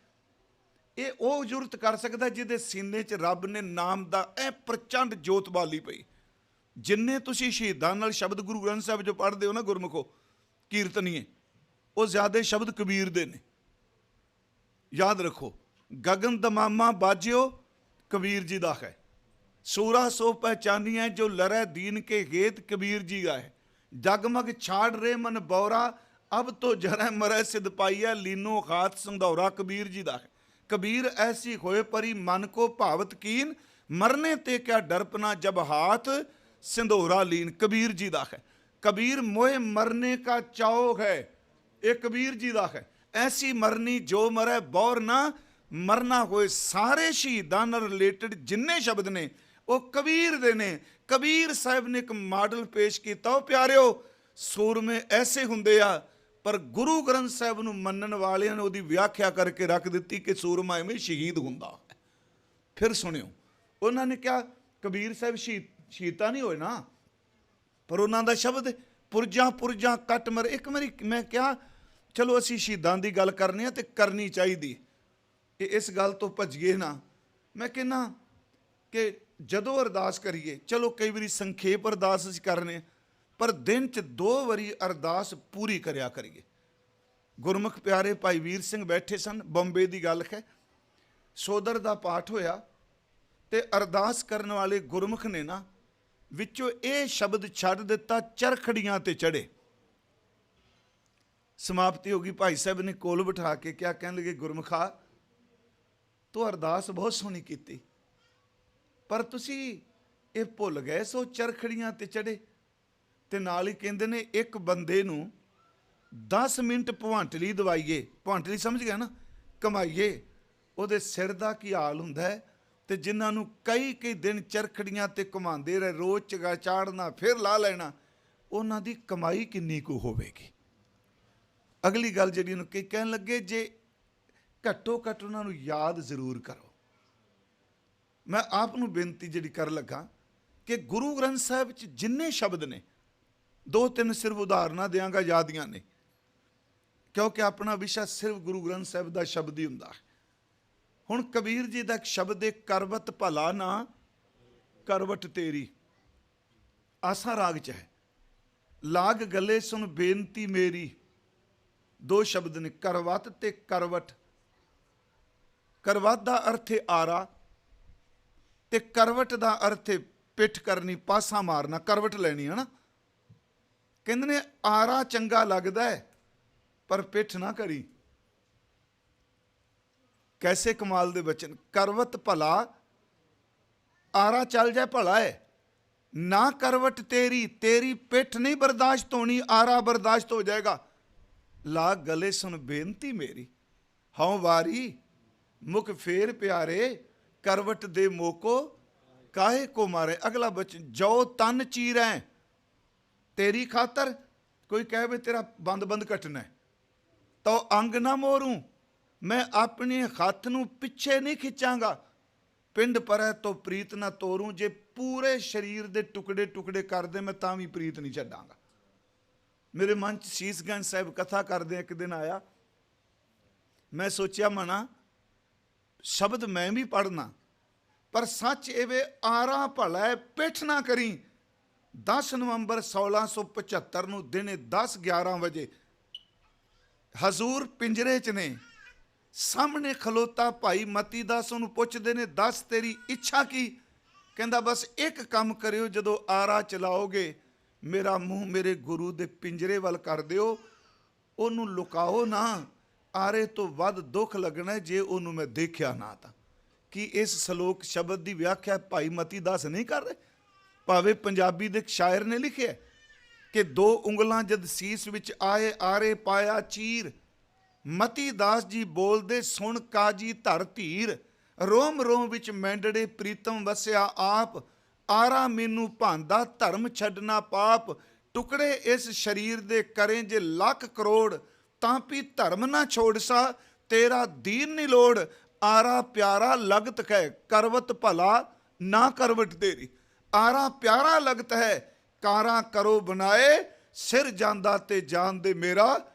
ਇਹ ਉਹ ਜ਼ਰੂਰਤ ਕਰ ਸਕਦਾ ਜਿਹਦੇ ਸੀਨੇ 'ਚ ਰੱਬ ਨੇ ਨਾਮ ਦਾ ਇਹ ਪ੍ਰਚੰਡ ਜੋਤ ਬਾਲੀ ਪਈ। ਜਿੰਨੇ ਤੁਸੀਂ ਸ਼ਹੀਦਾਂ ਨਾਲ ਸ਼ਬਦ ਗੁਰੂ ਗ੍ਰੰਥ ਸਾਹਿਬ ਜੋ ਪੜ੍ਹਦੇ ਹੋ ਨਾ ਗੁਰਮੁਖੋ, ਕੀਰਤਨੀਏ, ਉਹ ਜ਼ਿਆਦਾ ਸ਼ਬਦ ਕਬੀਰ ਦੇ ਨੇ। ਯਾਦ ਰੱਖੋ, ਗਗਨ ਦਮਾਮਾ ਬਾਜਿਓ ਕਬੀਰ ਜੀ ਦਾ ਹੈ। ਸੂਰਾ ਸੋ ਪਹਿਚਾਨੀਐ ਜੋ ਲਰੈ ਦੀਨ ਕੇ ਗੇਤ ਕਬੀਰ ਜੀ ਦਾ ਹੈ। ਜਗਮਗ ਛਾੜ ਰੇ ਮਨ ਬੌਰਾ, ਅਬ ਤੋ ਜਰੈ ਮਰੈ ਸਿਧ ਪਾਈਐ, ਲੀਨੋ ਖਾਤ ਸੰਧੌਰਾ ਕਬੀਰ ਜੀ ਦਾ ਹੈ। ਕਬੀਰ ਐਸੀ ਹੋਏ ਪਰੀ ਮਨ ਕੋ ਭਾਵਤ ਕੀਨ, ਮਰਨੇ ਤੇ ਕਿਆ ਡਰਪਨਾ ਜਬ ਹਾਥ ਸਿੰਧੋਰਾ ਲੀਨ। ਕਬੀਰ ਜੀ ਦਾ ਹੈ। कबीर मोहे मरने का चाओ है, ये कबीर जी दा है। ऐसी मरनी जो मरे बौर ना मरना होए। सारे शहीदां नाल रिलेटेड जिन्ने शब्द ने वो कबीर दे ने। कबीर साहब ने एक मॉडल पेश किया। प्यारिओ सूरमे ऐसे हुंदे आ, पर गुरु ग्रंथ साहब नूं मनण वालियां ने उहदी व्याख्या करके रख दित्ती कि सूरमा इवें शहीद हुंदा है। फिर सुनियो, उन्होंने क्या कबीर साहब शहीद तां नहीं होए ना, पर उन्हों का शब्द पुरजा पुरजा कट मर। एक मेरी मैं क्या चलो असी शहीदां की गल करने तो करनी चाहिए, इस गल तो भजिए ना। मैं कहना कि जदों अरदास करिए, चलो कई बार संखेप अरदास असीं करने, पर दिन च 2 वारी अरदास पूरी करिया करिए। गुरमुख प्यारे भाई वीर सिंह बैठे सन, बंबे की गल है, सोदर का पाठ होया ते अरदास करने वाले गुरमुख ने ना विचों ये शब्द छड्ड दिता, चरखड़ियां ते चढ़े। समाप्ति हो गई। भाई साहब ने कोल बिठा के क्या कहने लगे, गुरमुखा तो अरदास बहुत सोहनी की, पर तुसी ये भुल गए सो चरखड़ियां ते चढ़े। ते नाल ही कहंदे ने एक बंदे नूं 10 मिनट भवांटली दवाइए, भवांटली समझ गया ना, कमाइए, उहदे सिर दा की हाल हुंदा है। ते जिन्हां नूं कई कई दिन चरखड़ियां ते घुमांदे रहे, रोज चगा चाड़ना फिर ला लेना, उन्हां दी कमाई किन्नी कु होवेगी। अगली गल जिहड़ी उन्होंने कई कहण लगे, जे घट्टो घट्ट उन्हां नूं याद जरूर करो। मैं आप नूं बेनती जिहड़ी कर लगा कि गुरु ग्रंथ साहिब च जिन्ने शब्द ने, 2-3 सिर्फ उदाहरणां देंगा यादियां ने, क्योंकि अपना विशा सिर्फ गुरु ग्रंथ साहिब दा शब्द ही हुंदा है। हुण कबीर जी दा एक शब्द है, करवत भला ना करवट तेरी, आसा राग च है। लाग गले सुन बेनती मेरी, 2 शब्द ने, करवत ते करवट। करवत दा अर्थ है आरा, ते करवट दा अर्थ है पिठ करनी, पासा मारना, करवट लैनी है ना। कहंदे ने आरा चंगा लगदा है पर पिठ ना करी। कैसे कमाल दे बचन। करवत भला, आरा चल जाए भला है, ना करवट तेरी, तेरी पिठ नहीं बर्दाश्त होनी, आरा बर्दाश्त हो जाएगा। ला गले सुन बेनती मेरी, हाँ वारी मुख फेर प्यारे, करवट दे मोको काहे को मारे। अगला बचन, जो तन चीरै तेरी खातर, कोई कहे भी तेरा बंद बंद कटना है तो अंग ना मोरूं, मैं अपने हथ नूं पिछे नहीं खिंचांगा। पिंड परै तो प्रीत ना तोरूं, जे पूरे शरीर के टुकड़े टुकड़े कर दे, मैं तां भी प्रीत नहीं छड्डांगा। मेरे मन च शीशगंज साहब कथा करदे एक दिन आया, मैं सोचा मना शब्द मैं भी पढ़ना, पर सच एवे आरा भला है पिठ ना करी। 10 नवंबर 1675 ਨੂੰ ਦਿਨੇ 10-11 ਵਜੇ ਹਜ਼ੂਰ ਪਿੰਜਰੇ 'ਚ ਨੇ, ਸਾਹਮਣੇ ਖਲੋਤਾ ਭਾਈ ਮਤੀ ਦਾਸ ਉਹਨੂੰ ਪੁੱਛਦੇ ਨੇ, ਦੱਸ ਤੇਰੀ ਇੱਛਾ ਕੀ? ਕਹਿੰਦਾ ਬਸ ਇੱਕ ਕੰਮ ਕਰਿਓ, ਜਦੋਂ ਆਰਾ ਚਲਾਓਗੇ ਮੇਰਾ ਮੂੰਹ ਮੇਰੇ ਗੁਰੂ ਦੇ ਪਿੰਜਰੇ ਵੱਲ ਕਰ ਦਿਓ, ਉਹਨੂੰ ਲੁਕਾਓ ਨਾ, ਆਰੇ ਤੋਂ ਵੱਧ ਦੁੱਖ ਲੱਗਣਾ ਜੇ ਉਹਨੂੰ ਮੈਂ ਦੇਖਿਆ ਨਾ ਤਾਂ। ਕਿ ਇਸ ਸ਼ਲੋਕ ਸ਼ਬਦ ਦੀ ਵਿਆਖਿਆ ਭਾਈ ਮਤੀ ਦਾਸ ਨਹੀਂ ਕਰ ਰਹੇ, ਭਾਵੇਂ ਪੰਜਾਬੀ ਦੇ ਸ਼ਾਇਰ ਨੇ ਲਿਖਿਆ ਕਿ 2 ਉਂਗਲਾਂ ਜਦ ਸੀਸ ਵਿੱਚ ਆਏ ਆਰੇ ਪਾਇਆ ਚੀਰ। ਮਤੀ ਦਾਸ ਜੀ ਬੋਲਦੇ ਸੁਣ ਕਾਜੀ ਧਰ ਧੀਰ, ਰੋਮ ਰੋਮ ਵਿੱਚ ਮੈਂਡੜੇ ਪ੍ਰੀਤਮ ਵਸਿਆ ਆਪ, ਆਰਾ ਮੈਨੂੰ ਭਾਂਦਾ ਧਰਮ ਛੱਡਣਾ ਪਾਪ। ਟੁਕੜੇ ਇਸ ਸਰੀਰ ਦੇ ਕਰੇ ਜੇ ਲੱਖ ਕਰੋੜ, ਤਾਂ ਵੀ ਧਰਮ ਨਾ ਛੋੜ ਸਾ, ਤੇਰਾ ਦੀਨ ਨਹੀਂ ਲੋੜ। ਆਰਾ ਪਿਆਰਾ ਲਗਤ ਹੈ ਕਰਵਤ ਭਲਾ, ਨਾ ਕਰਵਟ ਤੇਰੀ। ਆਰਾ ਪਿਆਰਾ ਲਗਤ ਹੈ ਕਾਰਾਂ ਕਰੋ ਬਣਾਏ, ਸਿਰ ਜਾਂਦਾ ਤੇ ਜਾਨ ਦੇ ਮੇਰਾ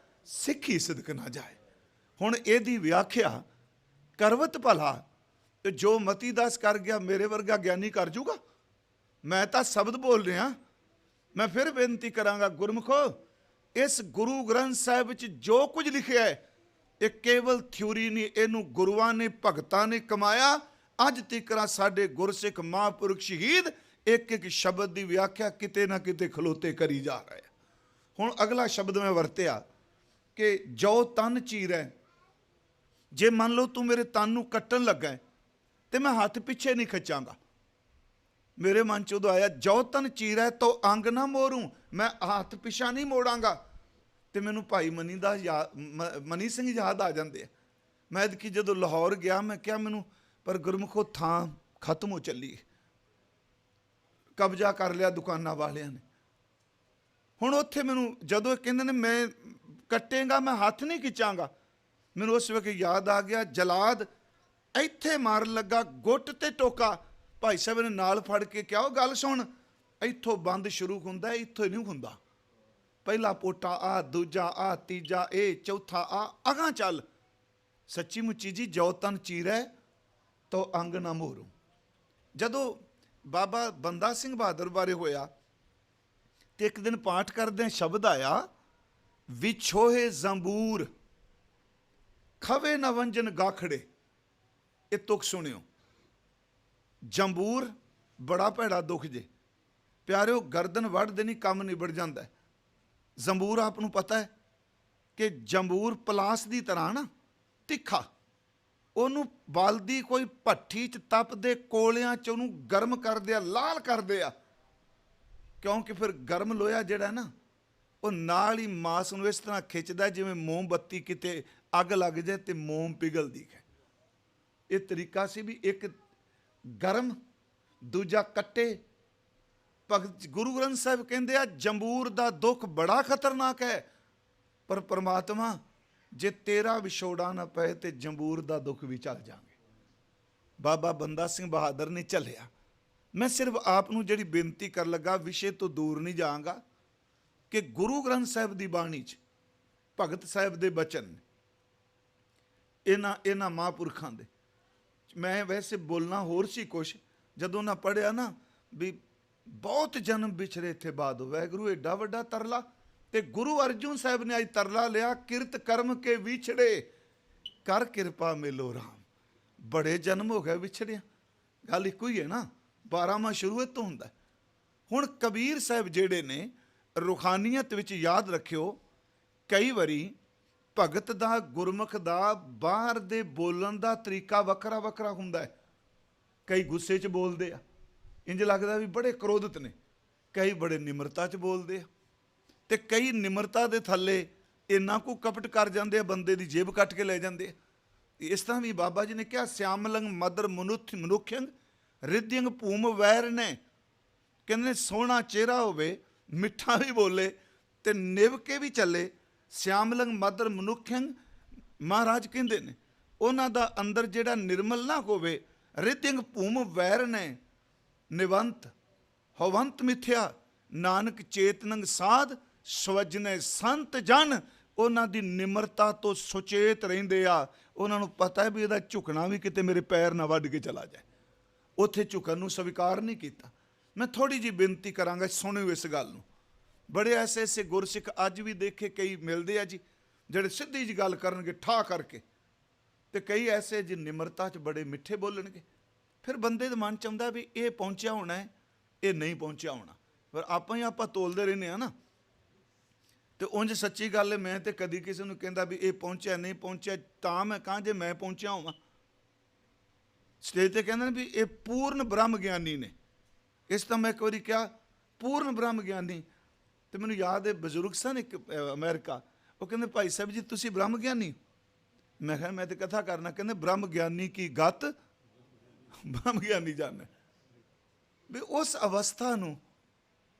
ਸਿੱਖੀ ਸਿਦਕ ਨਾ ਜਾਏ। ਹੁਣ ਇਹਦੀ ਵਿਆਖਿਆ ਕਰਵਤ ਭਲਾ ਤੇ ਜੋ ਮਤੀ ਦਾਸ ਕਰ ਗਿਆ ਮੇਰੇ ਵਰਗਾ ਗਿਆਨੀ ਕਰ ਜੂਗਾ? ਮੈਂ ਤਾਂ ਸ਼ਬਦ ਬੋਲ ਰਿਹਾ। ਮੈਂ ਫਿਰ ਬੇਨਤੀ ਕਰਾਂਗਾ ਗੁਰਮੁਖੋ, ਇਸ ਗੁਰੂ ਗ੍ਰੰਥ ਸਾਹਿਬ ਵਿੱਚ ਜੋ ਕੁਝ ਲਿਖਿਆ ਹੈ ਇਹ ਕੇਵਲ ਥਿਊਰੀ ਨਹੀਂ, ਇਹਨੂੰ ਗੁਰੂਆਂ ਨੇ ਭਗਤਾਂ ਨੇ ਕਮਾਇਆ। ਅੱਜ ਤੱਕ ਸਾਡੇ ਗੁਰਸਿੱਖ ਮਹਾਂਪੁਰਖ ਸ਼ਹੀਦ ਇੱਕ ਇੱਕ ਸ਼ਬਦ ਦੀ ਵਿਆਖਿਆ ਕਿਤੇ ਨਾ ਕਿਤੇ ਖਲੋਤੇ ਕਰੀ ਜਾ ਰਹੇ। ਹੁਣ ਅਗਲਾ ਸ਼ਬਦ ਮੈਂ ਵਰਤਿਆ ਕਿ ਜੋ ਤਨ ਚੀਰੈ। ਜੇ ਮੰਨ ਲਓ ਤੂੰ ਮੇਰੇ ਤਨ ਨੂੰ ਕੱਟਣ ਲੱਗਾ ਤੇ ਮੈਂ ਹੱਥ ਪਿੱਛੇ ਨਹੀਂ ਖਿੱਚਾਂਗਾ। ਮੇਰੇ ਮਨ 'ਚ ਉਦੋਂ ਆਇਆ ਜੋ ਤਨ ਚੀਰੈ ਤੋ ਅੰਗ ਨਾ ਮੋਰੂ, ਮੈਂ ਹੱਥ ਪਿੱਛਾ ਨਹੀਂ ਮੋੜਾਂਗਾ। ਤੇ ਮੈਨੂੰ ਭਾਈ ਮਨੀ ਸਿੰਘ ਯਾਦ ਆ ਜਾਂਦੇ ਆ। ਮੈਂ ਐਤਕੀ ਜਦੋਂ ਲਾਹੌਰ ਗਿਆ ਮੈਂ ਕਿਹਾ ਮੈਨੂੰ ਪਰ ਗੁਰਮੁਖੋ ਥਾਂ ਖਤਮ ਹੋ ਚੱਲੀ, ਕਬਜ਼ਾ ਕਰ ਲਿਆ ਦੁਕਾਨਾਂ ਵਾਲਿਆਂ ਨੇ। ਹੁਣ ਉੱਥੇ ਮੈਨੂੰ ਜਦੋਂ ਕਹਿੰਦੇ ਨੇ ਮੈਂ ਕੱਟੇਗਾ ਮੈਂ ਹੱਥ ਨਹੀਂ ਖਿੱਚਾਂਗਾ, ਮੈਨੂੰ ਉਸ ਵੇਲੇ ਯਾਦ ਆ ਗਿਆ ਜਲਾਦ ਇੱਥੇ ਮਾਰਨ ਲੱਗਾ ਗੁੱਟ ਤੇ ਟੋਕਾ। ਭਾਈ ਸਾਹਿਬ ਨੇ ਨਾਲ ਫੜ ਕੇ ਕਿਹਾ ਉਹ ਗੱਲ ਸੁਣ, ਇੱਥੋਂ ਬੰਦ ਸ਼ੁਰੂ ਹੁੰਦਾ, ਇੱਥੋਂ ਨਹੀਂ ਹੁੰਦਾ। ਪਹਿਲਾ ਪੋਟਾ ਆ, ਦੂਜਾ ਆ, ਤੀਜਾ ਇਹ, ਚੌਥਾ ਆ, ਅਗਾਂ ਚੱਲ। ਸੱਚੀ ਮੁੱਚੀ ਜੀ ਜੋ ਤਨ ਚੀਰੈ ਤੋ ਅੰਗ ਨਾ ਮੋਰੂ। ਜਦੋਂ ਬਾਬਾ ਬੰਦਾ ਸਿੰਘ ਬਹਾਦਰ ਬਾਰੇ ਹੋਇਆ ਤੇ ਇੱਕ ਦਿਨ ਪਾਠ ਕਰਦੇ ਸ਼ਬਦ ਆਇਆ ਵਿਛੋਹੇ ਜ਼ੰਬੂਰ ਖਵੇ ਨਾ ਵੰਜਨ ਗਾਖੜੇ। ਇਹ ਤੁਕ ਸੁਣਿਓ। ਜੰਬੂਰ ਬੜਾ ਭੈੜਾ ਦੁੱਖ ਜੇ ਪਿਆਰਿਓ, ਗਰਦਨ ਵੱਢ ਦੇਣੀ ਕੰਮ ਨਿਬੜ ਜਾਂਦਾ। ਜ਼ੰਬੂਰ ਆਪ ਨੂੰ ਪਤਾ ਹੈ ਕਿ ਜੰਬੂਰ ਪਲਾਸ ਦੀ ਤਰ੍ਹਾਂ ਨਾ ਤਿੱਖਾ, ਉਹਨੂੰ ਬਲਦੀ ਕੋਈ ਭੱਠੀ 'ਚ ਤਪਦੇ ਕੋਲਿਆਂ 'ਚ ਉਹਨੂੰ ਗਰਮ ਕਰਦੇ ਆ, ਲਾਲ ਕਰਦੇ ਆ, ਕਿਉਂਕਿ ਫਿਰ ਗਰਮ ਲੋਹਾ ਜਿਹੜਾ ਨਾ ਉਹ ਨਾਲ ਹੀ ਮਾਸ ਨੂੰ ਇਸ ਤਰ੍ਹਾਂ ਖਿੱਚਦਾ ਜਿਵੇਂ ਮੋਮਬੱਤੀ ਕਿਤੇ ਅੱਗ ਲੱਗ ਜਾਏ ਤੇ ਮੋਮ ਪਿਘਲਦੀ ਹੈ। ਇਹ ਤਰੀਕਾ ਸੀ ਵੀ ਇੱਕ ਗਰਮ ਦੂਜਾ ਕੱਟੇ। ਭਗਤ ਗੁਰੂ ਗ੍ਰੰਥ ਸਾਹਿਬ ਕਹਿੰਦੇ ਆ ਜੰਬੂਰ ਦਾ ਦੁੱਖ ਬੜਾ ਖਤਰਨਾਕ ਹੈ, ਪਰ ਪਰਮਾਤਮਾ ਜੇ ਤੇਰਾ ਵਿਛੋੜਾ ਨਾ ਪਏ ਤੇ ਜੰਬੂਰ ਦਾ ਦੁੱਖ ਵੀ ਚੱਲ ਜਾਗੇ। ਬਾਬਾ ਬੰਦਾ ਸਿੰਘ ਬਹਾਦਰ ਨੇ ਝੱਲਿਆ। ਮੈਂ ਸਿਰਫ ਆਪ ਨੂੰ ਜਿਹੜੀ ਬੇਨਤੀ ਕਰ ਲੱਗਾ, ਵਿਸ਼ੇ ਤੋਂ ਦੂਰ ਨਹੀਂ ਜਾਵਾਂਗਾ, ਕਿ ਗੁਰੂ ਗ੍ਰੰਥ ਸਾਹਿਬ ਦੀ ਬਾਣੀ 'ਚ ਭਗਤ ਸਾਹਿਬ ਦੇ ਬਚਨ ਇਹਨਾਂ ਮਹਾਂਪੁਰਖਾਂ ਦੇ, ਮੈਂ ਵੈਸੇ ਬੋਲਣਾ ਹੋਰ ਸੀ ਕੁਛ, ਜਦੋਂ ਨਾ ਪੜ੍ਹਿਆ ਨਾ ਵੀ ਬਹੁਤ ਜਨਮ ਵਿਛੜੇ ਇੱਥੇ ਬਾਦ ਵਾਹਿਗੁਰੂ ਏਡਾ ਵੱਡਾ ਤਰਲਾ। ਤੇ ਗੁਰੂ ਅਰਜਨ ਸਾਹਿਬ ਨੇ ਅੱਜ ਤਰਲਾ ਲਿਆ ਕਿਰਤ ਕਰਮ ਕੇ ਵਿਛੜੇ ਕਰ ਕਿਰਪਾ ਮਿਲੋ ਰਾਮ। ਬੜੇ ਜਨਮ ਹੋ ਗਏ ਵਿਛੜਿਆ, ਗੱਲ ਇੱਕੋ ਹੀ ਹੈ ਨਾ, 12ਵਾਂ ਸ਼ੁਰੂ ਤੋਂ ਹੁੰਦਾ। ਹੁਣ ਕਬੀਰ ਸਾਹਿਬ ਜਿਹੜੇ ਨੇ ਰੂਹਾਨੀਅਤ ਵਿੱਚ ਯਾਦ ਰੱਖਿਓ, ਕਈ ਵਾਰੀ ਭਗਤ ਦਾ ਗੁਰਮੁਖ ਦਾ ਬਾਹਰ ਦੇ ਬੋਲਣ ਦਾ ਤਰੀਕਾ ਵੱਖਰਾ ਵੱਖਰਾ ਹੁੰਦਾ ਹੈ। ਕਈ ਗੁੱਸੇ 'ਚ ਬੋਲਦੇ ਆ, ਇੰਜ ਲੱਗਦਾ ਵੀ ਬੜੇ ਕ੍ਰੋਧਿਤ ਨੇ, ਕਈ ਬੜੇ ਨਿਮਰਤਾ 'ਚ ਬੋਲਦੇ ਆ, ਤੇ ਕਈ ਨਿਮਰਤਾ ਦੇ ਥੱਲੇ ਇੰਨਾ ਕੁ ਕਪਟ ਕਰ ਜਾਂਦੇ ਆ ਬੰਦੇ ਦੀ ਜੇਬ ਕੱਟ ਕੇ ਲੈ ਜਾਂਦੇ ਆ। ਇਸ ਤਰ੍ਹਾਂ ਵੀ ਬਾਬਾ ਜੀ ਨੇ ਕਿਹਾ ਸਿਆਮਲੰਗ ਮਦਰ ਮਨੁੱਖਿਅੰਗ ਰਿਧਿਅੰਗ ਭੂਮ ਵੈਰ ਨੇ। ਕਹਿੰਦੇ ਸੋਹਣਾ ਚਿਹਰਾ ਹੋਵੇ, ਮਿੱਠਾ ਵੀ ਬੋਲੇ ਤੇ ਨਿਭ ਕੇ ਵੀ ਚੱਲੇ। ਸਿਆਮਲੰਗ ਮਦਰ ਮਨੁੱਖਿਅੰਗ ਮਹਾਰਾਜ ਕਹਿੰਦੇ ਨੇ ਉਹਨਾਂ ਦਾ ਅੰਦਰ ਜਿਹੜਾ ਨਿਰਮਲ ਨਾ ਹੋਵੇ। ਰਿਧਿਅੰਗ ਭੂਮ ਵੈਰ ਨੇ, ਨਿਵੰਤ ਹਵੰਤ ਮਿਥਿਆ, ਨਾਨਕ ਚੇਤਨੰਗ ਸਾਧ ਸਵਜਨੇ ਸੰਤ ਜਨ। ਉਹਨਾਂ ਦੀ ਨਿਮਰਤਾ ਤੋਂ ਸੁਚੇਤ ਰਹਿੰਦੇ ਆ। ਉਹਨਾਂ ਨੂੰ ਪਤਾ ਹੈ ਵੀ ਇਹਦਾ ਝੁਕਣਾ ਵੀ ਕਿਤੇ ਮੇਰੇ ਪੈਰ ਨਾ ਵੱਢ ਕੇ ਚਲਾ ਜਾਏ, ਉੱਥੇ ਝੁਕਣ ਨੂੰ ਸਵੀਕਾਰ ਨਹੀਂ ਕੀਤਾ। ਮੈਂ ਥੋੜ੍ਹੀ ਜਿਹੀ ਬੇਨਤੀ ਕਰਾਂਗਾ, ਸੁਣਿਓ ਇਸ ਗੱਲ ਨੂੰ। ਬੜੇ ਐਸੇ ਗੁਰਸਿੱਖ ਅੱਜ ਵੀ ਦੇਖੇ ਕਈ ਮਿਲਦੇ ਆ ਜੀ, ਜਿਹੜੇ ਸਿੱਧੀ ਜੀ ਗੱਲ ਕਰਨਗੇ ਠਾ ਕਰਕੇ, ਤੇ ਕਈ ਐਸੇ ਜੀ ਨਿਮਰਤਾ 'ਚ ਬੜੇ ਮਿੱਠੇ ਬੋਲਣਗੇ। ਫਿਰ ਬੰਦੇ ਦੇ ਮਨ 'ਚ ਆਉਂਦਾ ਵੀ ਇਹ ਪਹੁੰਚਿਆ ਹੋਣਾ ਹੈ, ਇਹ ਨਹੀਂ ਪਹੁੰਚਿਆ ਹੋਣਾ। ਪਰ ਆਪਾਂ ਤੋਲਦੇ ਰਹਿੰਦੇ ਹਾਂ ਨਾ। ਤੇ ਉਂਝ ਸੱਚੀ ਗੱਲ ਹੈ, ਮੈਂ ਤੇ ਕਦੀ ਕਿਸੇ ਨੂੰ ਕਹਿੰਦਾ ਵੀ ਇਹ ਪਹੁੰਚਿਆ ਨਹੀਂ ਪਹੁੰਚਿਆ, ਤਾਂ ਮੈਂ ਕਹਾਂ ਜੇ ਮੈਂ ਪਹੁੰਚਿਆ ਹੋਵਾਂ। ਸਟੇਜ ਤੇ ਕਹਿੰਦੇ ਨੇ ਵੀ ਇਹ ਪੂਰਨ ਬ੍ਰਹਮ ਗਿਆਨੀ ਨੇ, ਇਸ ਤਾਂ ਮੈਂ ਇੱਕ ਵਾਰੀ ਕਿਹਾ ਪੂਰਨ ਬ੍ਰਹਮ ਗਿਆਨੀ। ਤੇ ਮੈਨੂੰ ਯਾਦ ਹੈ ਬਜ਼ੁਰਗ ਸਨ ਇੱਕ ਅਮਰੀਕਾ, ਉਹ ਕਹਿੰਦੇ ਭਾਈ ਸਾਹਿਬ ਜੀ ਤੁਸੀਂ ਬ੍ਰਹਮ ਗਿਆਨੀ? ਮੈਂ ਕਿਹਾ ਮੈਂ ਤੇ ਕਥਾ ਕਰਨਾ। ਕਹਿੰਦੇ ਬ੍ਰਹਮ ਗਿਆਨੀ ਕੀ ਗਤ ਬ੍ਰਹਮ ਗਿਆਨੀ ਜਾਣੇ। ਵੀ ਉਸ ਅਵਸਥਾ ਨੂੰ,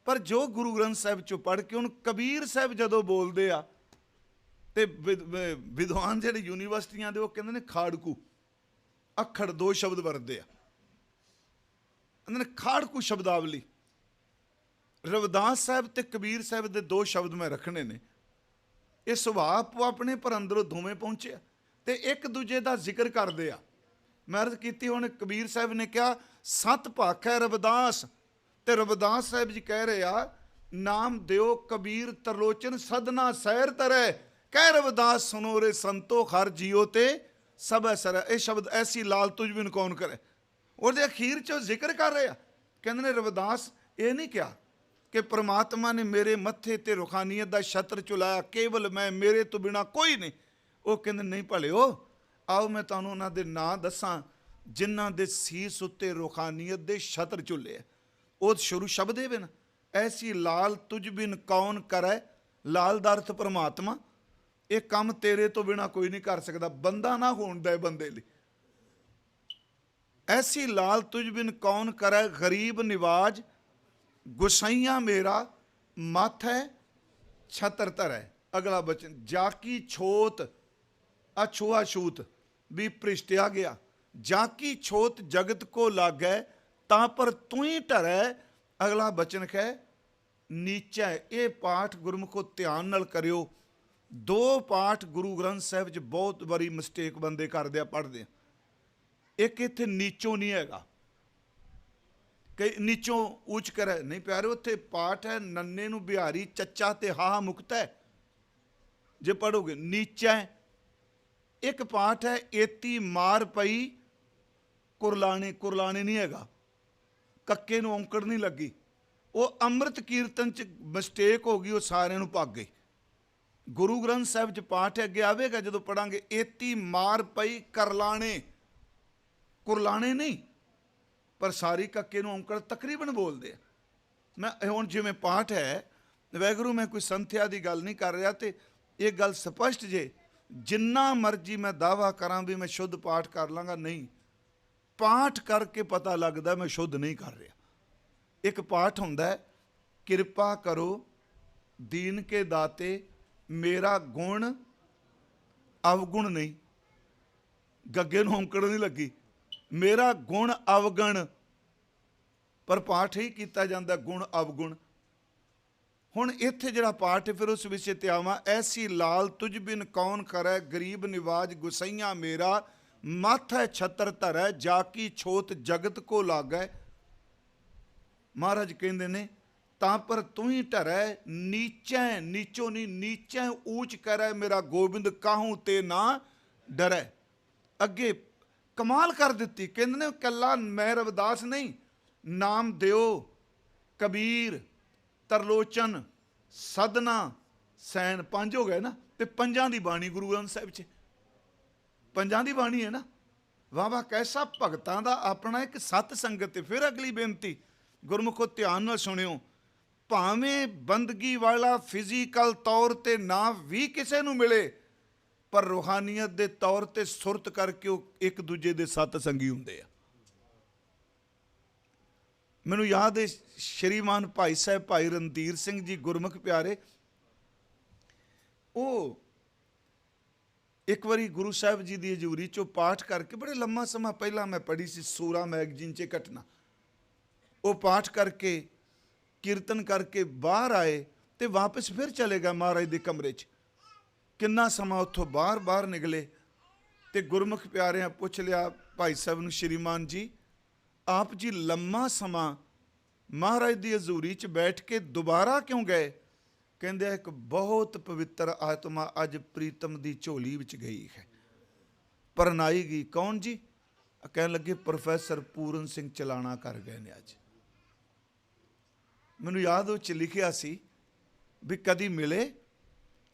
ਪਰ ਜੋ ਗੁਰੂ ਗ੍ਰੰਥ ਸਾਹਿਬ ਚੋਂ ਪੜ੍ਹ ਕੇ, ਹੁਣ ਕਬੀਰ ਸਾਹਿਬ ਜਦੋਂ ਬੋਲਦੇ ਆ ਤੇ ਵਿਦਵਾਨ ਜਿਹੜੇ ਯੂਨੀਵਰਸਿਟੀਆਂ ਦੇ, ਉਹ ਕਹਿੰਦੇ ਨੇ ਖਾੜਕੂ ਅੱਖੜ 2 ਸ਼ਬਦ ਵਰਤਦੇ ਆ, ਕਹਿੰਦੇ ਨੇ ਖਾੜਕੂ ਸ਼ਬਦਾਵਲੀ। ਰਵਿਦਾਸ ਸਾਹਿਬ ਤੇ ਕਬੀਰ ਸਾਹਿਬ ਦੇ 2 ਸ਼ਬਦ ਮੈਂ ਰੱਖਣੇ ਨੇ। ਇਹ ਸੁਭਾਅ ਆਪੋ ਆਪਣੇ, ਪਰ ਅੰਦਰੋਂ ਦੋਵੇਂ ਪਹੁੰਚੇ ਤੇ ਇੱਕ ਦੂਜੇ ਦਾ ਜ਼ਿਕਰ ਕਰਦੇ ਆ। ਮੈਂ ਅਰਜ਼ ਕੀਤੀ, ਹੁਣ ਕਬੀਰ ਸਾਹਿਬ ਨੇ ਕਿਹਾ ਸਤ ਭਾਖੈ ਰਵਿਦਾਸ, ਤੇ ਰਵਿਦਾਸ ਸਾਹਿਬ ਜੀ ਕਹਿ ਰਹੇ ਆ ਨਾਮ ਦਿਓ ਕਬੀਰ ਤਰਲੋਚਨ ਸਦਨਾ ਸੈਰ ਤਰੈ, ਕਹਿ ਰਵਿਦਾਸ ਸੁਨੋ ਰੇ ਸੰਤੋ ਹਰ ਜੀਓ ਤੇ ਸਭੈ ਸਰੈ। ਇਹ ਸ਼ਬਦ ਐਸੀ ਲਾਲ ਤੁਝ ਬਿਨ ਕੌਣ ਕਰੇ, ਉਹਦੇ ਅਖੀਰ 'ਚ ਉਹ ਜ਼ਿਕਰ ਕਰ ਰਹੇ ਆ। ਕਹਿੰਦੇ ਨੇ ਰਵਿਦਾਸ ਇਹ ਨਹੀਂ ਕਿਹਾ ਕਿ ਪ੍ਰਮਾਤਮਾ ਨੇ ਮੇਰੇ ਮੱਥੇ ਤੇ ਰੂਹਾਨੀਅਤ ਦਾ ਛਤਰ ਚੁਲਾਇਆ, ਕੇਵਲ ਮੈਂ, ਮੇਰੇ ਤੋਂ ਬਿਨਾ ਕੋਈ ਨਹੀਂ। ਉਹ ਕਹਿੰਦੇ ਨਹੀਂ ਭਲਿਓ, ਆਓ ਮੈਂ ਤੁਹਾਨੂੰ ਉਹਨਾਂ ਦੇ ਨਾਂ ਦੱਸਾਂ ਜਿਨ੍ਹਾਂ ਦੇ ਸੀਸ ਉੱਤੇ ਰੂਹਾਨੀਅਤ ਦੇ ਛਤਰ ਝੁੱਲੇ ਆ। ਉਹ ਸ਼ੁਰੂ ਸ਼ਬਦ ਇਹ ਬਿਨ ਐਸੀ ਲਾਲ ਤੁਝ ਬਿਨ ਕੌਣ ਕਰੈ, ਲਾਲ ਦਾ ਅਰਥ ਪ੍ਰਮਾਤਮਾ। ਇਹ ਕੰਮ ਤੇਰੇ ਤੋਂ ਬਿਨਾ ਕੋਈ ਨਹੀਂ ਕਰ ਸਕਦਾ, ਬੰਦਾ ਨਾ ਹੋਣ ਦੇ ਬੰਦੇ ਲਈ। ਐਸੀ ਲਾਲ ਤੁਝ ਬਿਨ ਕੌਣ ਕਰੈ, ਗਰੀਬ ਨਿਵਾਜ ਗੁਸਾਈਆਂ ਮੇਰਾ ਮਾਥੈ ਛਤਰ ਧਰੈ। ਅਗਲਾ ਬਚਨ ਜਾ ਕੀ ਛੋਤ ਅਛੂਆ ਛੂਤ ਵੀ ਭ੍ਰਿਸ਼ਟਿਆ ਗਿਆ, ਜਾ ਕੀ ਛੋਤ ਜਗਤ ਕੋ ਲਾਗੈ ਤਾਂ ਪਰ ਤੂੰ ਹੀ ਢਰੈ। ਅਗਲਾ ਬਚਨ ਹੈ ਨੀਚਾ। ਇਹ ਪਾਠ ਗੁਰਮੁਖੋ ਧਿਆਨ ਨਾਲ ਕਰਿਓ। 2 ਪਾਠ ਗੁਰੂ ਗ੍ਰੰਥ ਸਾਹਿਬ 'ਚ ਬਹੁਤ ਵਾਰੀ ਮਿਸਟੇਕ ਬੰਦੇ ਕਰਦੇ ਆ, ਪੜ੍ਹਦੇ ਆ। ਇੱਕ ਇੱਥੇ ਨੀਚੋਂ ਨਹੀਂ ਹੈਗਾ, ਕਈ ਨੀਚੋਂ ਉੱਚ ਕਰੇ ਨਹੀਂ ਪਿਆਰੇ। ਉੱਥੇ ਪਾਠ ਹੈ ਨੰਨੇ ਨੂੰ ਬਿਹਾਰੀ ਚੱਚਾ ਤੇ ਹਾ ਮੁਕਤ ਹੈ, ਜੇ ਪੜ੍ਹੋਗੇ ਨੀਚਾ ਹੈ। ਇੱਕ ਪਾਠ ਹੈ ਏਤੀ ਮਾਰ ਪਈ ਕੁਰਲਾਣੇ, ਕੁਰਲਾਣੇ ਨਹੀਂ ਹੈਗਾ, ਕੱਕੇ ਨੂੰ ਔਂਕੜ ਨਹੀਂ ਲੱਗੀ। ਉਹ ਅੰਮ੍ਰਿਤ ਕੀਰਤਨ 'ਚ ਮਿਸਟੇਕ ਹੋ ਗਈ, ਉਹ ਸਾਰਿਆਂ ਨੂੰ ਭੱਗ ਗਈ। ਗੁਰੂ ਗ੍ਰੰਥ ਸਾਹਿਬ 'ਚ ਪਾਠ ਹੈ, ਅੱਗੇ ਆਵੇਗਾ ਜਦੋਂ ਪੜਾਂਗੇ, ਏਤੀ ਮਾਰ ਪਈ ਕਰਲਾਣੇ, ਕੁਰਲਾਣੇ ਨਹੀਂ, ਪਰ ਸਾਰੀ ਕੱਕੇ ਨੂੰ ਔਂਕੜ ਤਕਰੀਬਨ ਬੋਲਦੇ ਆ। ਮੈਂ ਹੁਣ ਜਿਵੇਂ ਪਾਠ ਹੈ, ਵੈਗੁਰੂ ਮੈਂ ਕੋਈ ਸੰਥਿਆ ਦੀ ਗੱਲ ਨਹੀਂ ਕਰ ਰਿਹਾ, ਤੇ ਇਹ ਗੱਲ ਸਪਸ਼ਟ ਜੇ ਜਿੰਨਾ ਮਰਜ਼ੀ ਮੈਂ ਦਾਅਵਾ ਕਰਾਂ ਵੀ ਮੈਂ ਸ਼ੁੱਧ ਪਾਠ ਕਰ ਲਾਂਗਾ, ਨਹੀਂ। ਪਾਠ ਕਰਕੇ ਪਤਾ ਲੱਗਦਾ ਮੈਂ ਸ਼ੁੱਧ ਨਹੀਂ ਕਰ ਰਿਹਾ। ਇੱਕ ਪਾਠ ਹੁੰਦਾ ਹੈ ਕਿਰਪਾ ਕਰੋ ਦੀਨ ਕੇ ਦਾਤੇ ਮੇਰਾ ਗੁਣ ਅਵਗੁਣ ਨਹੀਂ, ਗੱਗੇ ਨੂੰ ਔਂਕੜ ਨਹੀਂ ਲੱਗੀ, ਮੇਰਾ ਗੁਣ ਅਵਗਣ, ਪਰ ਪਾਠ ਹੀ ਕੀਤਾ ਜਾਂਦਾ ਗੁਣ ਅਵਗੁਣ। ਹੁਣ ਇੱਥੇ ਜਿਹੜਾ ਪਾਠ ਹੈ ਫਿਰ ਉਸ ਵਿਸ਼ੇ ਤੇ ਆਵਾਂ। ਐਸੀ ਲਾਲ ਤੁਝ ਬਿਨ ਕੌਣ ਕਰੈ, ਗਰੀਬ ਨਿਵਾਜ ਗੁਸਈਆਂ ਮੇਰਾ ਮਾਥੈ ਛਤਰ ਧਰੈ, ਜਾ ਕੀ ਛੋਤ ਜਗਤ ਕੋ ਲਾਗੈ। ਮਹਾਰਾਜ ਕਹਿੰਦੇ ਨੇ ਤਾਂ ਪਰ ਤੂੰ ਹੀ ਢਰੈ, ਨੀਚੈ ਨੀਚੋ ਨਹੀਂ, ਨੀਚੈ ਊਚ ਕਰੈ, ਮੇਰਾ ਗੋਬਿੰਦ ਕਾਹੂ ਤੇ ਨਾ ਡਰੈ। ਅੱਗੇ ਕਮਾਲ ਕਰ ਦਿੱਤੀ, ਕਹਿੰਦੇ ਨੇ ਕੱਲਾ ਮੈਂ ਰਵਿਦਾਸ ਨਹੀਂ, ਨਾਮ ਦਿਓ ਕਬੀਰ ਤਰਲੋਚਨ ਸਦਨਾ ਸੈਨ, 5 ਹੋ ਗਏ ਨਾ, ਤੇ 5 ਦੀ ਬਾਣੀ ਗੁਰੂ ਗ੍ਰੰਥ ਸਾਹਿਬ 'ਚ, 5 ਦੀ ਬਾਣੀ ਹੈ ਨਾ। ਵਾਹ ਵਾਹ, ਕੈਸਾ ਭਗਤਾਂ ਦਾ ਆਪਣਾ ਇੱਕ ਸਤ ਸੰਗਤ। ਤੇ ਫਿਰ ਅਗਲੀ ਬੇਨਤੀ ਗੁਰਮੁਖੋ ਧਿਆਨ ਨਾਲ ਸੁਣਿਓ। ਭਾਵੇਂ ਬੰਦਗੀ ਵਾਲਾ ਫਿਜ਼ੀਕਲ ਤੌਰ ਤੇ ਨਾ ਵੀ ਕਿਸੇ ਨੂੰ ਮਿਲੇ, ਪਰ ਰੂਹਾਨੀਅਤ ਦੇ ਤੌਰ ਤੇ ਸੁਰਤ ਕਰਕੇ ਉਹ ਇੱਕ ਦੂਜੇ ਦੇ ਸਤ ਸੰਗੀ ਹੁੰਦੇ ਆ। ਮੈਨੂੰ ਯਾਦ ਹੈ ਸ਼੍ਰੀਮਾਨ ਭਾਈ ਸਾਹਿਬ ਭਾਈ ਰਣਧੀਰ ਸਿੰਘ ਜੀ ਗੁਰਮੁਖ ਪਿਆਰੇ, ਉਹ ਇੱਕ ਵਾਰੀ ਗੁਰੂ ਸਾਹਿਬ ਜੀ ਦੀ ਹਜ਼ੂਰੀ 'ਚੋਂ ਪਾਠ ਕਰਕੇ, ਬੜੇ ਲੰਮਾ ਸਮਾਂ ਪਹਿਲਾਂ ਮੈਂ ਪੜ੍ਹੀ ਸੀ ਸੂਰਾ ਮੈਗਜ਼ੀਨ 'ਚ ਘਟਨਾ, ਉਹ ਪਾਠ ਕਰਕੇ ਕੀਰਤਨ ਕਰਕੇ ਬਾਹਰ ਆਏ ਤੇ ਵਾਪਸ ਫਿਰ ਚਲੇ ਗਏ ਮਹਾਰਾਜ ਦੇ ਕਮਰੇ 'ਚ। ਕਿੰਨਾ ਸਮਾਂ ਉੱਥੋਂ ਬਾਹਰ ਨਿਕਲੇ ਤੇ ਗੁਰਮੁਖ ਪਿਆਰਿਆਂ ਪੁੱਛ ਲਿਆ ਭਾਈ ਸਾਹਿਬ ਨੂੰ, ਸ਼੍ਰੀਮਾਨ ਜੀ ਆਪ ਜੀ ਲੰਮਾ ਸਮਾਂ ਮਹਾਰਾਜ ਦੀ ਹਜ਼ੂਰੀ 'ਚ ਬੈਠ ਕੇ ਦੁਬਾਰਾ ਕਿਉਂ ਗਏ? ਕਹਿੰਦੇ ਇੱਕ ਬਹੁਤ ਪਵਿੱਤਰ ਆਤਮਾ ਅੱਜ ਪ੍ਰੀਤਮ ਦੀ ਝੋਲੀ ਵਿੱਚ ਗਈ ਹੈ, ਪਰਨਾਈ ਗਈ। ਕੌਣ ਜੀ? ਕਹਿਣ ਲੱਗੇ ਪ੍ਰੋਫੈਸਰ ਪੂਰਨ ਸਿੰਘ ਚਲਾਣਾ ਕਰ ਗਏ ਨੇ ਅੱਜ। ਮੈਨੂੰ ਯਾਦ ਉਹ 'ਚ ਲਿਖਿਆ ਸੀ ਵੀ ਕਦੀ ਮਿਲੇ?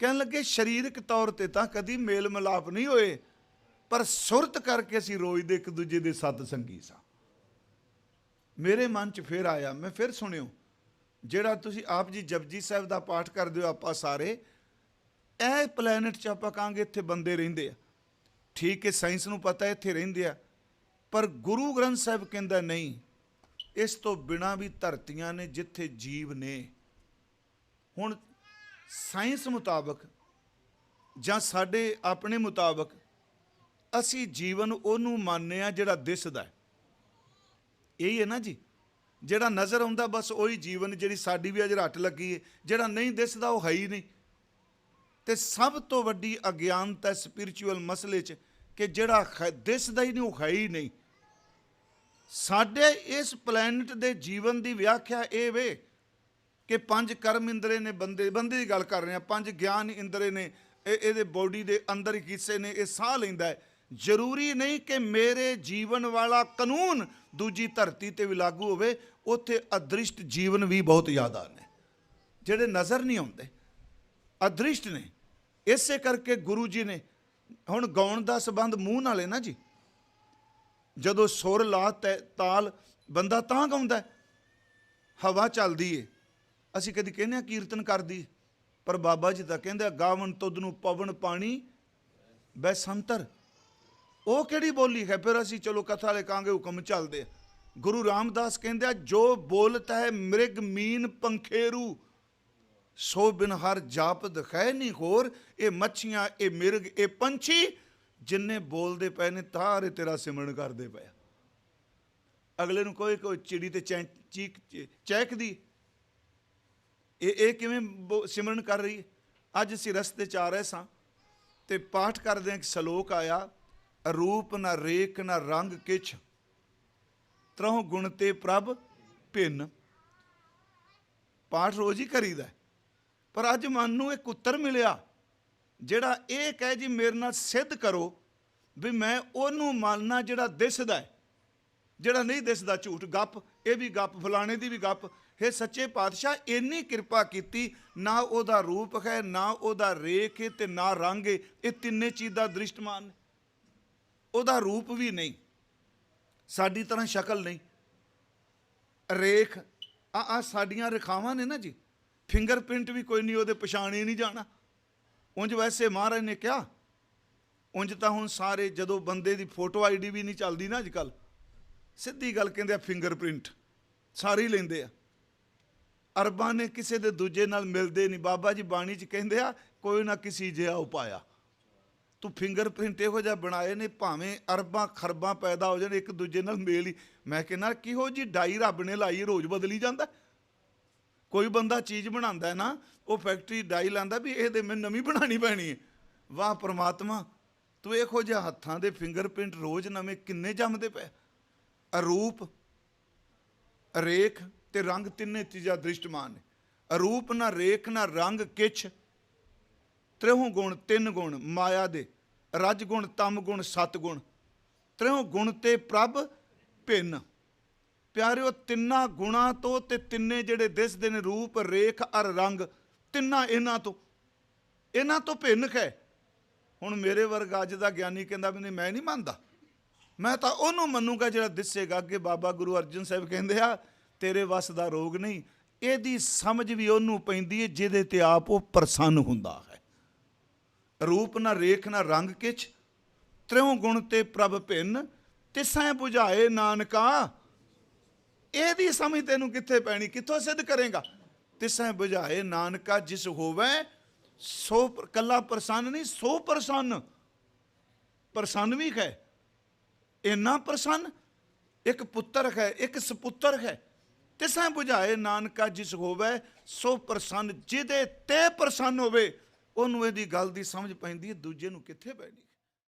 ਕਹਿਣ ਲੱਗੇ ਸਰੀਰਕ ਤੌਰ ਤੇ ਤਾਂ ਕਦੀ ਮੇਲ ਮਿਲਾਪ ਨਹੀਂ ਹੋਏ, ਪਰ ਸੁਰਤ ਕਰਕੇ ਅਸੀਂ ਰੋਜ਼ ਦੇ ਇੱਕ ਦੂਜੇ ਦੇ ਸਤ ਸੰਗੀ ਸਾਂ। ਮੇਰੇ ਮਨ 'ਚ ਫਿਰ ਆਇਆ, ਮੈਂ ਫਿਰ ਸੁਣਿਓ, ਜਿਹੜਾ ਤੁਸੀਂ ਆਪ ਜੀ ਜਪਜੀ ਸਾਹਿਬ ਦਾ ਪਾਠ ਕਰਦੇ ਹੋ, ਆਪਾਂ ਸਾਰੇ ਇਹ ਪਲੈਨਟ 'ਚ ਆਪਾਂ ਕਹਾਂਗੇ ਇੱਥੇ ਬੰਦੇ ਰਹਿੰਦੇ ਆ, ਠੀਕ ਹੈ, ਸਾਇੰਸ ਨੂੰ ਪਤਾ ਇੱਥੇ ਰਹਿੰਦੇ ਆ, ਪਰ ਗੁਰੂ ਗ੍ਰੰਥ ਸਾਹਿਬ ਕਹਿੰਦਾ ਨਹੀਂ, ਇਸ ਤੋਂ ਬਿਨਾਂ ਵੀ ਧਰਤੀਆਂ ਨੇ ਜਿੱਥੇ ਜੀਵ ਨੇ। ਹੁਣ ਸਾਇੰਸ ਮੁਤਾਬਕ ਜਾਂ ਸਾਡੇ ਆਪਣੇ ਮੁਤਾਬਕ ਅਸੀਂ ਜੀਵਨ ਉਹਨੂੰ ਮੰਨਦੇ ਹਾਂ ਜਿਹੜਾ ਦਿਸਦਾ ਹੈ। ਇਹੀ ਹੈ ਨਾ ਜੀ, ਜਿਹੜਾ ਨਜ਼ਰ ਆਉਂਦਾ ਬਸ ਉਹੀ ਜੀਵਨ, ਜਿਹੜੀ ਸਾਡੀ ਵੀ ਅਜ ਰੱਟ ਲੱਗੀ ਹੈ। ਜਿਹੜਾ ਨਹੀਂ ਦਿਸਦਾ ਉਹ ਹੈ ਹੀ ਨਹੀਂ। ਤੇ ਸਭ ਤੋਂ ਵੱਡੀ ਅਗਿਆਨਤਾ ਸਪਿਰਿਚੁਅਲ ਮਸਲੇ 'ਚ ਕਿ ਜਿਹੜਾ ਦਿਸਦਾ ਹੀ ਨਹੀਂ ਉਹ ਹੈ ਹੀ ਨਹੀਂ। ਸਾਡੇ ਇਸ ਪਲੈਨਟ ਦੇ ਜੀਵਨ ਦੀ ਵਿਆਖਿਆ ਇਹ ਵੇ ਕਿ 5 ਕਰਮ ਇੰਦਰੇ ਨੇ, ਬੰਦੇ ਦੀ ਗੱਲ ਕਰ ਰਹੇ ਹਾਂ, 5 ਗਿਆਨ ਇੰਦਰੇ ਨੇ, ਇਹਦੇ ਬੋਡੀ ਦੇ ਅੰਦਰ ਇੱਕ ਹਿੱਸੇ ਨੇ, ਇਹ ਸਾਹ ਲੈਂਦਾ ਹੈ। ਜ਼ਰੂਰੀ ਨਹੀਂ ਕਿ ਮੇਰੇ ਜੀਵਨ ਵਾਲਾ ਕਾਨੂੰਨ ਦੂਜੀ ਧਰਤੀ ਤੇ ਵੀ ਲਾਗੂ ਹੋਵੇ। ਉੱਥੇ ਅਦ੍ਰਿਸ਼ਟ ਜੀਵਨ ਵੀ ਬਹੁਤ ਜ਼ਿਆਦਾ ਨੇ, ਜਿਹੜੇ ਨਜ਼ਰ ਨਹੀਂ ਆਉਂਦੇ, ਅਦ੍ਰਿਸ਼ਟ ਨੇ। ਇਸੇ ਕਰਕੇ ਗੁਰੂ ਜੀ ਨੇ, ਹੁਣ ਗਾਉਣ ਦਾ ਸੰਬੰਧ ਮੂੰਹ ਨਾਲ ਹੈ ਨਾ ਜੀ। ਜਦੋਂ ਸੁਰ ਲਾ ਤਾਲ ਬੰਦਾ ਤਾਂ ਗਾਉਂਦਾ, ਹਵਾ ਚੱਲਦੀ ਏ। ਅਸੀਂ ਕਦੀ ਕਹਿੰਦੇ ਹਾਂ ਕੀਰਤਨ ਕਰਦੀ, ਪਰ ਬਾਬਾ ਜੀ ਤਾਂ ਕਹਿੰਦੇ ਗਾਵਨ ਤੁਧ ਨੂੰ ਪਵਨ ਪਾਣੀ ਬੈਸੰਤਰ। ਉਹ ਕਿਹੜੀ ਬੋਲੀ ਹੈ? ਫਿਰ ਅਸੀਂ ਚਲੋ ਕਥਾ ਵਾਲੇ ਕਹਾਂਗੇ ਹੁਕਮ ਚੱਲਦੇ ਆ। ਗੁਰੂ ਰਾਮਦਾਸ ਕਹਿੰਦੇ ਆ ਜੋ ਬੋਲਤ ਹੈ ਮ੍ਰਿਗ ਮੀਨ ਪੰਖੇਰੂ, ਸੋ ਬਿਨ ਹਰ ਜਾਪ ਦਿਖਾਏ ਨਹੀਂ ਹੋਰ। ਇਹ ਮੱਛੀਆਂ, ਇਹ ਮਿਰਗ, ਇਹ ਪੰਛੀ ਜਿੰਨੇ ਬੋਲਦੇ ਪਏ ਨੇ ਤਾਰੇ ਤੇਰਾ ਸਿਮਰਨ ਕਰਦੇ ਪਏ। ਅਗਲੇ ਨੂੰ ਕੋਈ ਚਿੜੀ ਤੇ ਚਹਿਕਦੀ, ਇਹ ਕਿਵੇਂ ਸਿਮਰਨ ਕਰ ਰਹੀ ਹੈ? ਅੱਜ ਅਸੀਂ ਰਸਤੇ 'ਚ ਆ ਰਹੇ ਸਾਂ ਤੇ ਪਾਠ ਕਰਦੇ ਇੱਕ ਸ਼ਲੋਕ ਆਇਆ, ਰੂਪ ਨਾ ਰੇਖ ਨਾ ਰੰਗ ਕਿਛ, ਤਰਹੁ ਗੁਣ ਤੇ ਪ੍ਰਭ ਭਿੰਨ। ਪਾਠ ਰੋਜ਼ ਹੀ ਕਰੀਦਾ, ਪਰ ਅੱਜ ਮਨ ਨੂੰ ਇੱਕ ਉੱਤਰ ਮਿਲਿਆ ਜਿਹੜਾ ਇਹ ਕਹੇ ਜੀ ਮੇਰੇ ਨਾਲ ਸਿੱਧ ਕਰੋ ਵੀ ਮੈਂ ਉਹਨੂੰ ਮੰਨਣਾ ਜਿਹੜਾ ਦਿਸਦਾ ਹੈ, ਜਿਹੜਾ ਨਹੀਂ ਦਿਸਦਾ ਝੂਠ ਗੱਪ, ਇਹ ਵੀ ਗੱਪ, ਫਲਾਣੇ ਦੀ ਵੀ ਗੱਪ। ਇਹ ਸੱਚੇ ਪਾਤਸ਼ਾਹ ਇੰਨੀ ਕਿਰਪਾ ਕੀਤੀ, ਨਾ ਉਹਦਾ ਰੂਪ ਹੈ, ਨਾ ਉਹਦਾ ਰੇਖ ਹੈ, ਤੇ ਨਾ ਰੰਗ ਹੈ। ਇਹ ਤਿੰਨੇ ਚੀਜ਼ ਦਾ ਦ੍ਰਿਸ਼ਟਮਾਨ ਨੇ। ਉਹਦਾ ਰੂਪ ਵੀ ਨਹੀਂ, ਸਾਡੀ ਤਰ੍ਹਾਂ ਸ਼ਕਲ ਨਹੀਂ, ਰੇਖ ਆ ਸਾਡੀਆਂ ਰੇਖਾਵਾਂ ਨੇ ਨਾ ਜੀ। ਫਿੰਗਰ ਪ੍ਰਿੰਟ ਵੀ ਕੋਈ ਨਹੀਂ ਉਹਦੇ ਪਛਾਣੇ ਨਹੀਂ ਜਾਣਾ। ਉਂਝ ਵੈਸੇ ਮਹਾਰਾਜ ਨੇ ਕਿਹਾ, ਉਂਝ ਤਾਂ ਹੁਣ ਸਾਰੇ ਜਦੋਂ ਬੰਦੇ ਦੀ ਫੋਟੋ ਆਈਡੀ ਵੀ ਨਹੀਂ ਚੱਲਦੀ ਨਾ ਅੱਜ ਕੱਲ੍ਹ, ਸਿੱਧੀ ਗੱਲ ਕਹਿੰਦੇ ਆ ਫਿੰਗਰ ਪ੍ਰਿੰਟ ਸਾਰੇ ਹੀ ਲੈਂਦੇ ਆ। ਅਰਬਾਂ ਨੇ ਕਿਸੇ ਦੇ ਦੂਜੇ ਨਾਲ ਮਿਲਦੇ ਨਹੀਂ। ਬਾਬਾ ਜੀ ਬਾਣੀ 'ਚ ਕਹਿੰਦੇ ਆ ਕੋਈ ਨਾ ਕਿਸੇ ਜਿਹਾ ਉਪਾਇਆ। ਤੂੰ ਫਿੰਗਰ ਪ੍ਰਿੰਟ ਇਹੋ ਜਿਹਾ ਬਣਾਏ ਨੇ, ਭਾਵੇਂ ਅਰਬਾਂ ਖਰਬਾਂ ਪੈਦਾ ਹੋ ਜਾਣ, ਇੱਕ ਦੂਜੇ ਨਾਲ ਮੇਲ ਹੀ। ਮੈਂ ਕਹਿੰਦਾ ਕਿਹੋ ਜੀ ਡਾਈ ਰੱਬ ਨੇ ਲਾਈ, ਰੋਜ਼ ਬਦਲੀ ਜਾਂਦਾ। ਕੋਈ ਬੰਦਾ ਚੀਜ਼ ਬਣਾਉਂਦਾ ਨਾ, ਉਹ ਫੈਕਟਰੀ ਡਾਈ ਲਾਉਂਦਾ ਵੀ ਇਹਦੇ ਮੈਨੂੰ ਨਵੀਂ ਬਣਾਉਣੀ ਪੈਣੀ ਹੈ। ਵਾਹ ਪਰਮਾਤਮਾ, ਤੂੰ ਇਹੋ ਜਿਹਾ ਹੱਥਾਂ ਦੇ ਫਿੰਗਰ ਪ੍ਰਿੰਟ ਰੋਜ਼ ਨਵੇਂ ਕਿੰਨੇ ਜੰਮਦੇ ਪਏ। ਅਰੂਪ, ਰੇਖ ਤੇ ਰੰਗ ਤਿੰਨੇ ਚੀਜ਼ਾਂ ਦ੍ਰਿਸ਼ਟਮਾਨ ਨੇ। ਅਰੂਪ ਨਾ ਰੇਖ ਨਾ ਰੰਗ ਕਿਛ, ਤ੍ਰਿਹੁ ਗੁਣ, 3 ਗੁਣ ਮਾਇਆ ਦੇ, ਰਜ ਗੁਣ, ਤਮ ਗੁਣ, ਸਤ ਗੁਣ, ਤ੍ਰਿਹੁ ਗੁਣ ਤੇ ਪ੍ਰਭ ਭਿੰਨ। ਪਿਆਰਿਓ, ਤਿੰਨਾਂ ਗੁਣਾਂ ਤੋਂ ਤੇ ਤਿੰਨੇ ਜਿਹੜੇ ਦਿਸਦੇ ਨੇ, ਰੂਪ, ਰੇਖ ਅਰ ਰੰਗ, ਤਿੰਨਾਂ ਇਹਨਾਂ ਤੋਂ ਭਿੰਨ ਹੈ। ਹੁਣ ਮੇਰੇ ਵਰਗਾ ਅੱਜ ਦਾ ਗਿਆਨੀ ਕਹਿੰਦਾ ਵੀ ਨਹੀਂ ਮੈਂ ਨਹੀਂ ਮੰਨਦਾ, ਮੈਂ ਤਾਂ ਉਹਨੂੰ ਮੰਨੂਗਾ ਜਿਹੜਾ ਦਿਸੇਗਾ। ਅੱਗੇ ਬਾਬਾ ਗੁਰੂ ਅਰਜਨ ਸਾਹਿਬ ਕਹਿੰਦੇ ਆ ਤੇਰੇ ਵੱਸ ਦਾ ਰੋਗ ਨਹੀਂ। ਇਹਦੀ ਸਮਝ ਵੀ ਉਹਨੂੰ ਪੈਂਦੀ ਹੈ ਜਿਹਦੇ ਤੇ ਆਪ ਉਹ ਪ੍ਰਸੰਨ ਹੁੰਦਾ ਹੈ। ਰੂਪ ਨਾ ਰੇਖ ਨਾ ਰੰਗ ਕਿਛ, ਤ੍ਰਿਹੁ ਗੁਣ ਤੇ ਪ੍ਰਭ ਭਿੰਨ, ਤਿਸੈ ਬੁਝਾਏ ਨਾਨਕਾ। ਇਹਦੀ ਸਮਝ ਤੈਨੂੰ ਕਿੱਥੇ ਪੈਣੀ, ਕਿੱਥੋਂ ਸਿੱਧ ਕਰੇਗਾ? ਤਿਸੈ ਬੁਝਾਏ ਨਾਨਕਾ, ਜਿਸ ਹੋਵੇ ਸੋ ਕੱਲਾ ਪ੍ਰਸੰਨ ਨਹੀਂ, ਸੋ ਪ੍ਰਸੰਨ। ਪ੍ਰਸੰਨ ਵੀ ਹੈ, ਇੰਨਾ ਪ੍ਰਸੰਨ। ਇੱਕ ਪੁੱਤਰ ਹੈ, ਇੱਕ ਸਪੁੱਤਰ ਹੈ। ਤਿਸੈ ਬੁਝਾਏ ਨਾਨਕਾ ਜਿਸ ਹੋਵੇ ਸੋ ਪ੍ਰਸੰਨ। ਜਿਹਦੇ ਤੇ ਪ੍ਰਸੰਨ ਹੋਵੇ ਉਹਨੂੰ ਇਹਦੀ ਗੱਲ ਦੀ ਸਮਝ ਪੈਂਦੀ ਹੈ ਦੂਜੇ ਨੂੰ ਕਿੱਥੇ ਪੈਣੀ।